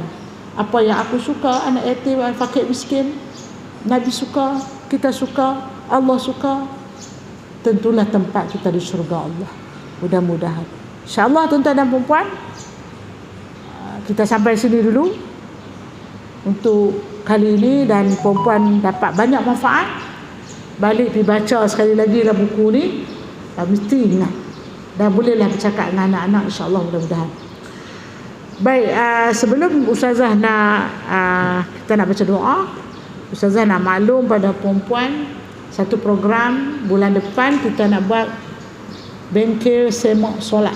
apa yang aku suka, anak yatim, fakir miskin. Nabi suka, kita suka, Allah suka, tentulah tempat kita di syurga Allah. Mudah-mudahan, insyaAllah tuan-tuan dan perempuan, kita sampai sini dulu untuk kali ini, dan perempuan dapat banyak manfaat. balik pergi baca sekali lagi lah buku ni, mesti ingat dan bolehlah bercakap dengan anak-anak, insya-Allah, mudah-mudahan. Baik, sebelum Ustazah nak kita nak baca doa, Ustazah nak maklum pada perempuan, satu program bulan depan kita nak buat bengkel semak solat.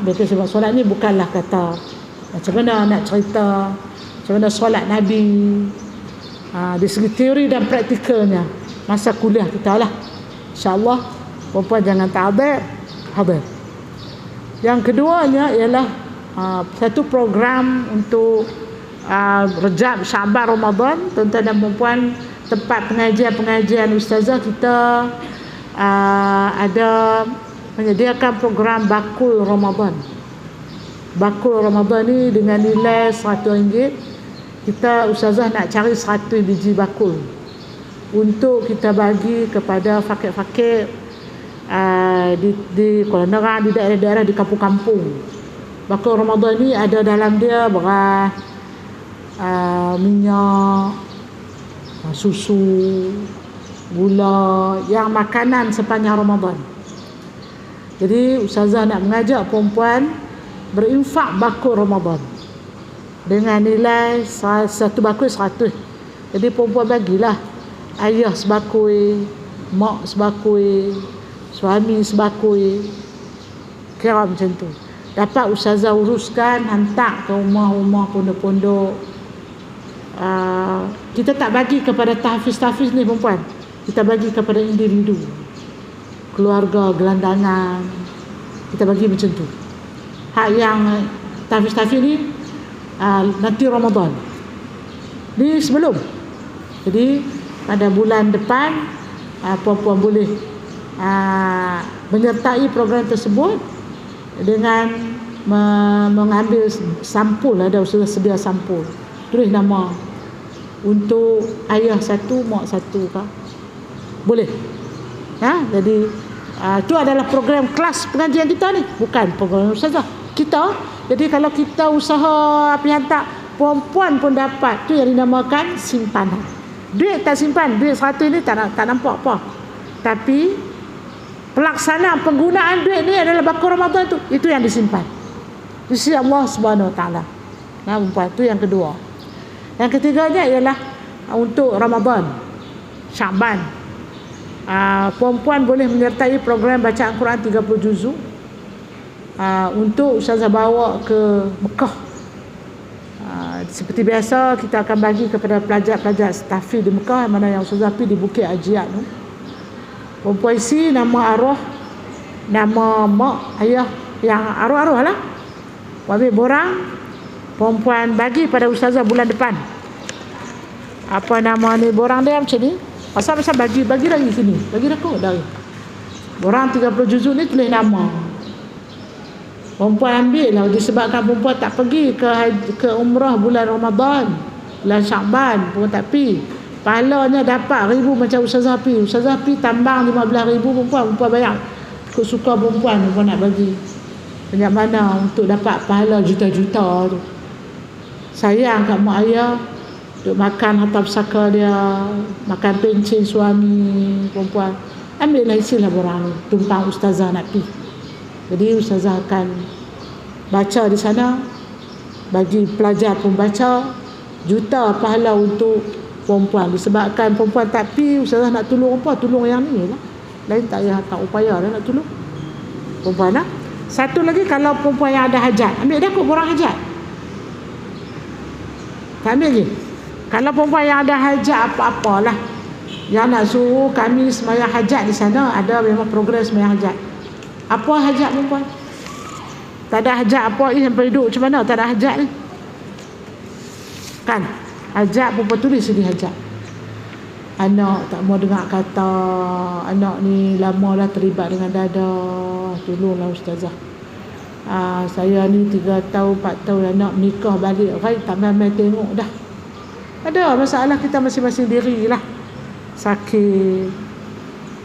Bengkel semak solat ni bukanlah kata macam mana nak cerita macam mana solat Nabi, dari segi teori dan praktikalnya masa kuliah kita lah, insya-Allah. Perempuan jangan tak hadir. Yang keduanya ialah satu program untuk Rejab, Syaban, Ramadan. Tuan-tuan dan perempuan, tempat pengajian ustazah kita ada menyediakan program bakul Ramadan. Bakul Ramadan ni dengan nilai RM100. Kita ustazah nak cari 100 biji bakul untuk kita bagi kepada fakir-fakir di Kuala Nerang, di daerah-daerah, di kampung-kampung. Bakul Ramadan ni ada dalam dia beras, minyak, susu, gula, yang makanan sepanjang Ramadan. Jadi ustazah nak mengajak perempuan berinfak bakul Ramadan dengan nilai satu bakul 100. Jadi perempuan bagilah ayah sebakul, mak sebakul, suami sebakul, kira macam tu. Dapat ustazah uruskan, hantar ke rumah-rumah, pondok-pondok. Kita tak bagi kepada tahfiz-tahfiz ni perempuan, kita bagi kepada individu, keluarga, gelandangan, kita bagi macam tu. Hak yang tahfiz-tahfiz ni nanti Ramadan ni sebelum. Jadi pada bulan depan perempuan boleh menyertai program tersebut dengan mengambil sampul. Ada ustazah sedia sampul, tulis nama untuk ayah satu, mak satu kah? Boleh. Jadi itu adalah program kelas pengajian kita ni, bukan program ustazah kita. Jadi kalau kita usaha hantar, perempuan pun dapat. Tu yang dinamakan simpanan. Duit tak simpan, duit 100 ni tak nampak apa. Tapi pelaksanaan penggunaan duit ni adalah bakul Ramadan tu. Itu yang disimpan di sisi Allah Subhanahu Wa Taala. Perempuan tu yang kedua. Yang ketiganya ialah untuk Ramadan, Syaban. Perempuan boleh menyertai program bacaan Quran 30 juzuk untuk ustazah bawa ke Mekah. Seperti biasa kita akan bagi kepada pelajar-pelajar tahfiz di Mekah, mana yang ustazah pergi di Bukit Hajiat tu. Perempuan isi nama arwah, nama mak, ayah, yang arwah-arwah lah. Ambil borang, perempuan bagi pada ustazah bulan depan. Apa nama ni borang dia macam ni. Pasal bagi lagi sini. Bagi dah kot dari. Borang 30 juzuk ni tulis nama. Perempuan ambil lah, disebabkan perempuan tak pergi ke umrah bulan Ramadan, bulan Syaban, perempuan tak pergi. Pahalanya dapat 1,000 macam ustazah pergi. Ustazah pergi tambang 15,000, perempuan bayar. Ikut suka perempuan nak bagi. Banyak mana untuk dapat pahala juta-juta tu. Sayang kat mak ayah, duk makan harta pusaka dia, makan pencen suami perempuan. Ambillah isilah borang ni, tumpang ustazah nak pergi. Jadi ustazah akan baca di sana, bagi pelajar pun baca, juta pahala untuk perempuan. Disebabkan perempuan tak pergi, ustazah nak tolong apa? Tolong yang ni lah. Lain tak payah, tak upaya dah nak tolong perempuan lah. Satu lagi, kalau perempuan yang ada hajat, ambil dah kot borang hajat. Tak ambil lagi. Kalau perempuan yang ada hajat apa-apalah, yang nak suruh kami sembahyang hajat di sana, ada memang program sembahyang hajat. Apa hajat perempuan? Tak ada hajat apa ni sampai duduk macam mana? Tak ada hajat ni kan? Hajat perempuan tulis sini hajat. Anak tak mau dengar kata, anak ni lama dah terlibat dengan dada, tolonglah ustazah. Saya ni 3 tahun 4 tahun anak menikah balik, tak main tengok dah. Ada masalah kita masing-masing diri lah. Sakit,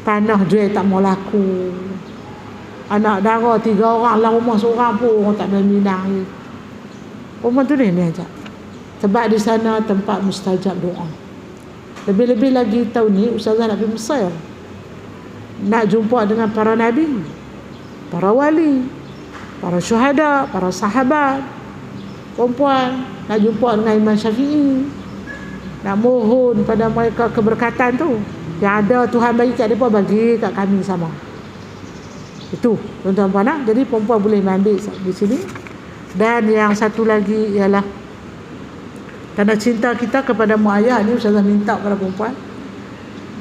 tanah jual tak mau laku, anak dara 3 orang lah, rumah seorang pun orang tak boleh minang ni. Perempuan tu ni ajak. Sebab di sana tempat mustajab doa. Lebih-lebih lagi tahun ni Ustazah nak pergi Mesir, nak jumpa dengan para nabi, para wali, para syuhada, para sahabat perempuan, nak jumpa dengan Imam Syafi'i, nak mohon pada mereka keberkatan tu yang ada Tuhan bagi kat mereka, bagi kat kami sama. Itu tuan-tuan puan. Jadi perempuan boleh ambil di sini. Dan yang satu lagi ialah tanda cinta kita kepada mak ayah ni. Ustazah minta kepada perempuan,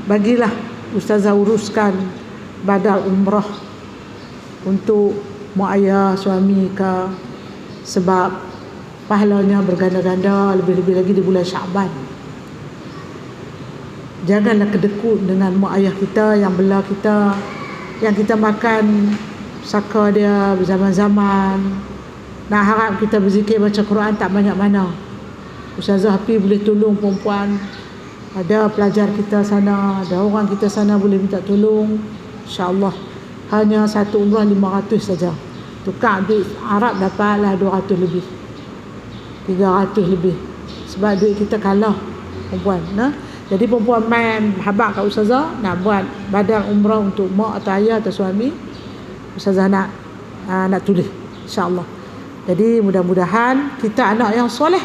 bagilah Ustazah uruskan badal umrah untuk mak ayah, suami ke, sebab pahalanya berganda-ganda, lebih-lebih lagi di bulan Syaban. Janganlah kedekut dengan mak ayah kita yang bela kita, yang kita makan saka dia berzaman-zaman. Nak harap kita berzikir baca Quran tak banyak mana. Ustazah Hafi boleh tolong perempuan, ada pelajar kita sana, ada orang kita sana boleh minta tolong, insya-Allah. Hanya satu umrah 500 saja. Tukar duit Arab dapatlah 200 lebih, 300 lebih, sebab duit kita kalah perempuan. Jadi perempuan main habaq kat Ustazah nak buat badal umrah untuk mak atau ayah atau suami, Ustazah nak tulis, insya-Allah. Jadi mudah-mudahan kita anak yang soleh,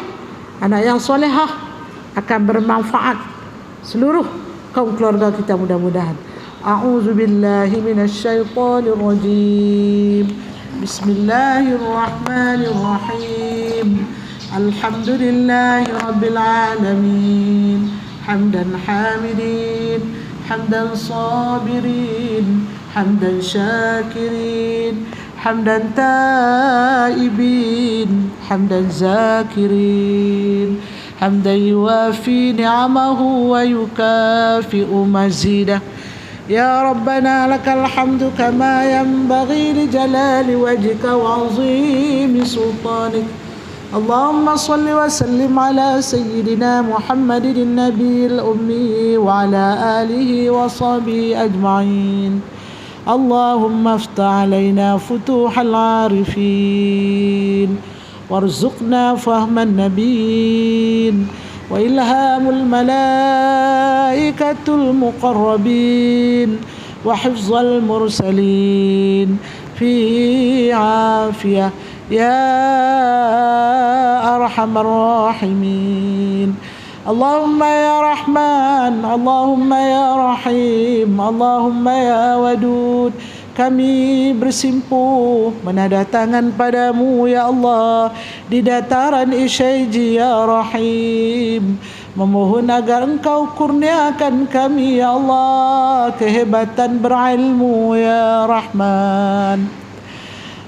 anak yang solehah, akan bermanfaat seluruh kaum keluarga kita mudah-mudahan. A'udzubillahi minasyaitonirrajim. Bismillahirrahmanirrahim. Alhamdulillahi rabbil alamin. Hamdan hamidin, hamdan sabirin, hamdan syakirin, hamdan taibin, hamdan zakirin, hamdan yuwafi ni'amahu wa yukafi'u mazidah. Ya Rabbana lakal hamdu kama yanbaghi li jalali wajhika wa 'azimi sultanik. Allahumma salli wa sallim ala sayyidina Muhammadin nabiyil ummi wa ala alihi wa sahbihi ajma'in. Allahumma aftah alaina futuhal arifin warzuqna fahman nabiyyin wa ilhamul malaikatul muqarrabin wa hifzal mursalin fi afiyah ya arhamar rahimin. Allahumma ya Rahman, Allahumma ya Rahim, Allahumma ya Wadud. Kami bersimpuh menadah tangan padamu ya Allah di dataran Isyaiji ya Rahim, memohon agar engkau kurniakan kami ya Allah kehebatan berilmu ya Rahman.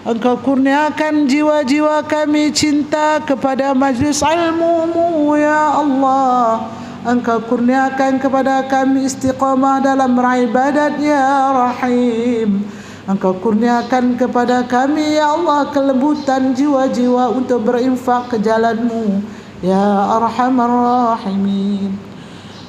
Engkau kurniakan jiwa-jiwa kami cinta kepada majlis ilmu-Mu ya Allah. Engkau kurniakan kepada kami istiqamah dalam beribadat ya Rahim. Engkau kurniakan kepada kami ya Allah kelembutan jiwa-jiwa untuk berinfak ke jalan-Mu ya Arhamar Rahimin.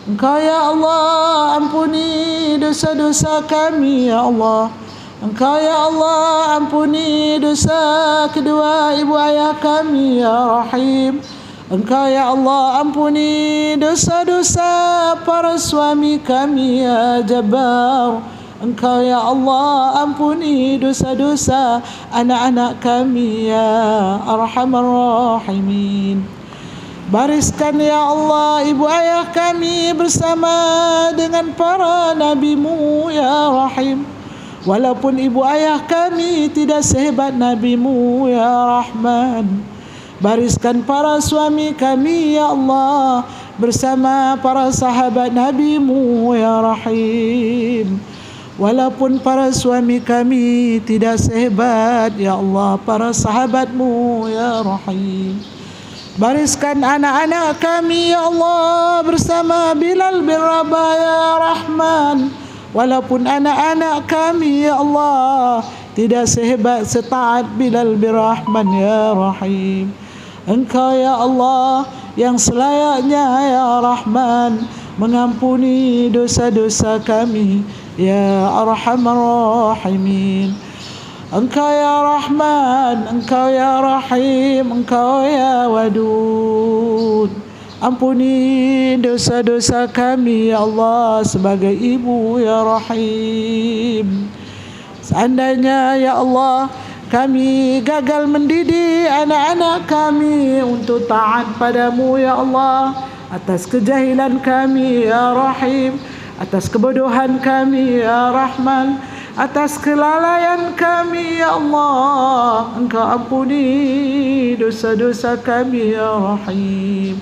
Engkau ya Allah ampuni dosa-dosa kami ya Allah. Engkau ya Allah ampuni dosa kedua ibu ayah kami ya Rahim. Engkau ya Allah ampuni dosa-dosa para suami kami ya Jabbar. Engkau ya Allah ampuni dosa-dosa anak-anak kami ya Arhamar Rahimin. Bariskan ya Allah ibu ayah kami bersama dengan para nabi-Mu ya Rahim. Walaupun ibu ayah kami tidak sehebat Nabi-Mu ya Rahman. Bariskan para suami kami ya Allah bersama para sahabat Nabi-Mu ya Rahim. Walaupun para suami kami tidak sehebat ya Allah para sahabat-Mu ya Rahim. Bariskan anak-anak kami ya Allah bersama Bilal bin Rabah ya Rahman. Walaupun anak-anak kami ya Allah tidak sehebat setaat Bilal bin Rahman ya Rahim. Engkau ya Allah yang selayaknya ya Rahman mengampuni dosa-dosa kami ya Arhamar Rahimin. Engkau ya Rahman, Engkau ya Rahim, Engkau ya Wadud. Ampuni dosa-dosa kami ya Allah sebagai ibu ya Rahim. Seandainya ya Allah kami gagal mendidik anak-anak kami untuk taat padamu ya Allah, atas kejahilan kami ya Rahim, atas kebodohan kami ya Rahman, atas kelalaian kami ya Allah, Engkau ampuni dosa-dosa kami ya Rahim.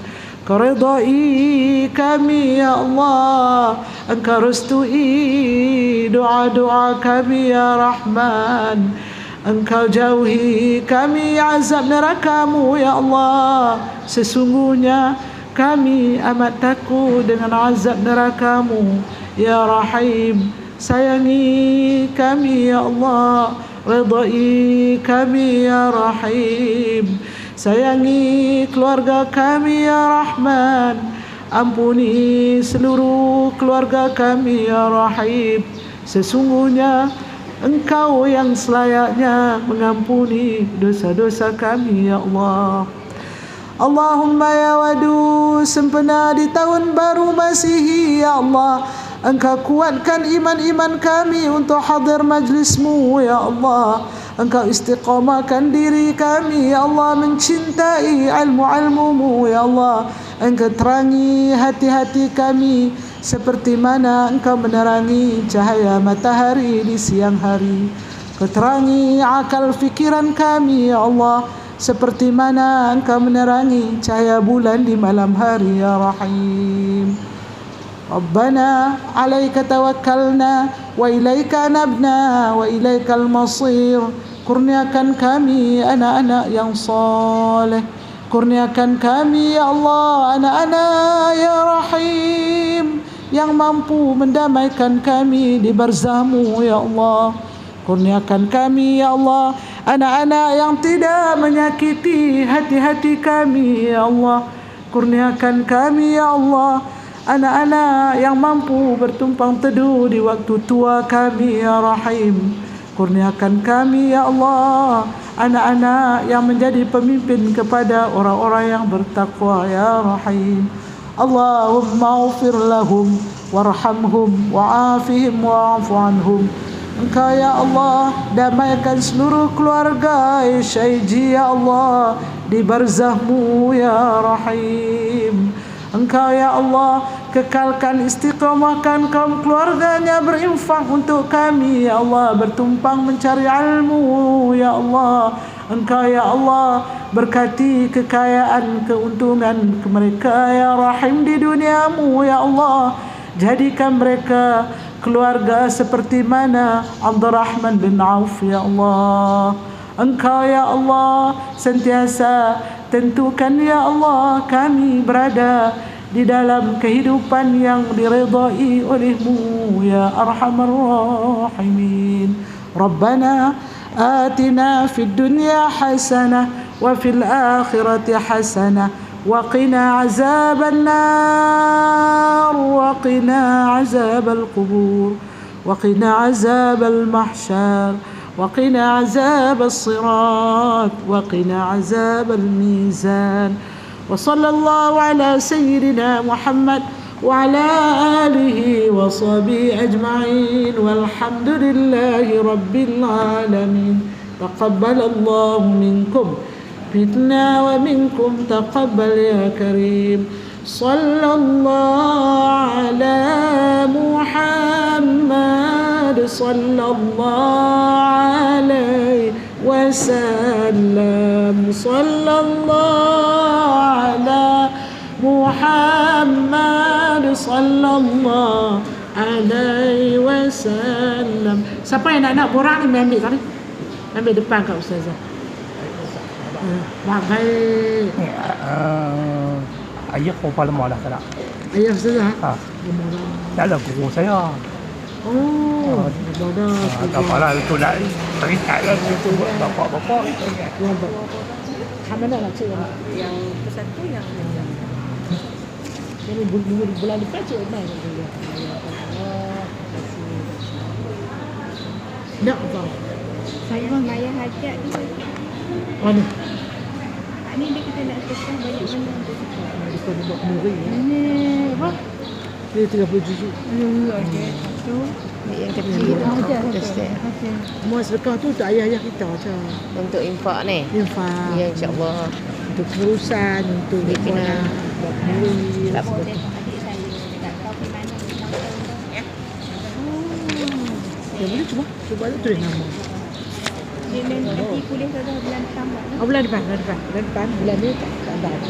Engkau redai kami ya Allah, Engkau restui doa-doa kami ya Rahman. Engkau jauhi kami azab neraka-Mu ya Allah. Sesungguhnya kami amat takut dengan azab neraka-Mu ya Rahim. Sayangi kami ya Allah, redai kami ya Rahim. Sayangi keluarga kami ya Rahman. Ampuni seluruh keluarga kami ya Rahim. Sesungguhnya Engkau yang selayaknya mengampuni dosa-dosa kami ya Allah. Allahumma ya Wadud, sempena di tahun baru Masihi ya Allah, Engkau kuatkan iman-iman kami untuk hadir majlis-Mu ya Allah. Engkau istiqamahkan diri kami ya Allah, mencintai ilmu-ilmu-Mu ya Allah. Engkau terangi hati-hati kami seperti mana Engkau menerangi cahaya matahari di siang hari. Engkau terangi akal fikiran kami ya Allah, seperti mana Engkau menerangi cahaya bulan di malam hari ya Rahim. Rabbana alaika tawakkalna wa ilaika nabna wa ilaikal masir. Kurniakan kami anak-anak yang saleh. Kurniakan kami ya Allah anak-anak ya Rahim, yang mampu mendamaikan kami di barzah-Mu ya Allah. Kurniakan kami ya Allah anak-anak yang tidak menyakiti hati-hati kami ya Allah. Kurniakan kami ya Allah anak-anak yang mampu bertumpang teduh di waktu tua kami ya Rahim. Kurniakan kami ya Allah anak-anak yang menjadi pemimpin kepada orang-orang yang bertakwa ya Rahim. Allahumma ufir lahum warhamhum wa'afihim wa'afu anhum. Engkau ya Allah damaikan seluruh keluarga Syaiji ya Allah di barzah-Mu ya Rahim. Engkau ya Allah kekalkan istiqamahkan kaum keluarganya berinfak untuk kami ya Allah, bertumpang mencari ilmu ya Allah. Engkau ya Allah berkati kekayaan keuntungan mereka ya Rahim di dunia-Mu ya Allah. Jadikan mereka keluarga seperti mana Abdurrahman bin Auf ya Allah. Engkau ya Allah sentiasa tentukan ya Allah kami berada di dalam kehidupan yang diridai oleh-Mu ya Arhamar Rahimin. Rabbana atina fid dunya hasanah wa fil akhirati hasanah wa qina azaban nar wa qina azabal qubur wa qina azabal mahsyar وقنا عذاب الصراط وقنا عذاب الميزان وصلى الله على سيدنا محمد وعلى آله وصحبه أجمعين والحمد لله رب العالمين. تقبل الله منكم فتنا ومنكم تقبل يا كريم. صلى الله على محمد صلى الله عليه وسلم. صلى الله على محمد صلى الله عليه وسلم. Siapa yang nak borang ni ambil tadi? Ambil depan kat Ustazah. Baik. Ayah kau lemah dah tak nak. Ayah Ustazah. Ha. Tak ada guru saya. Oh, dah. Tak apalah tu nak terikat lah tu bapak-bapak. Mana nak cik? Yang ke satu yang Ini bulan depan cik Umar juga. Tak apa. Saya Maya hajat ni. Mana? Ni dia kita nak tekan banyak mana untuk Kau nak buat muri. Ini apa? Dia 37. Okey. Satu. Yang kecil tu. Just there. Okey. Semua sedekah tu untuk ayah-ayah kita je. Untuk infak ni. Infak. Ya, insyaAllah. Untuk pengurusan, untuk Dia kena buat muri. tak apa. Ya boleh cuba tu tulis nama. Dia nanti kuliah tu dah bulan depan. Oh bulan depan. Bulan ni tak ada.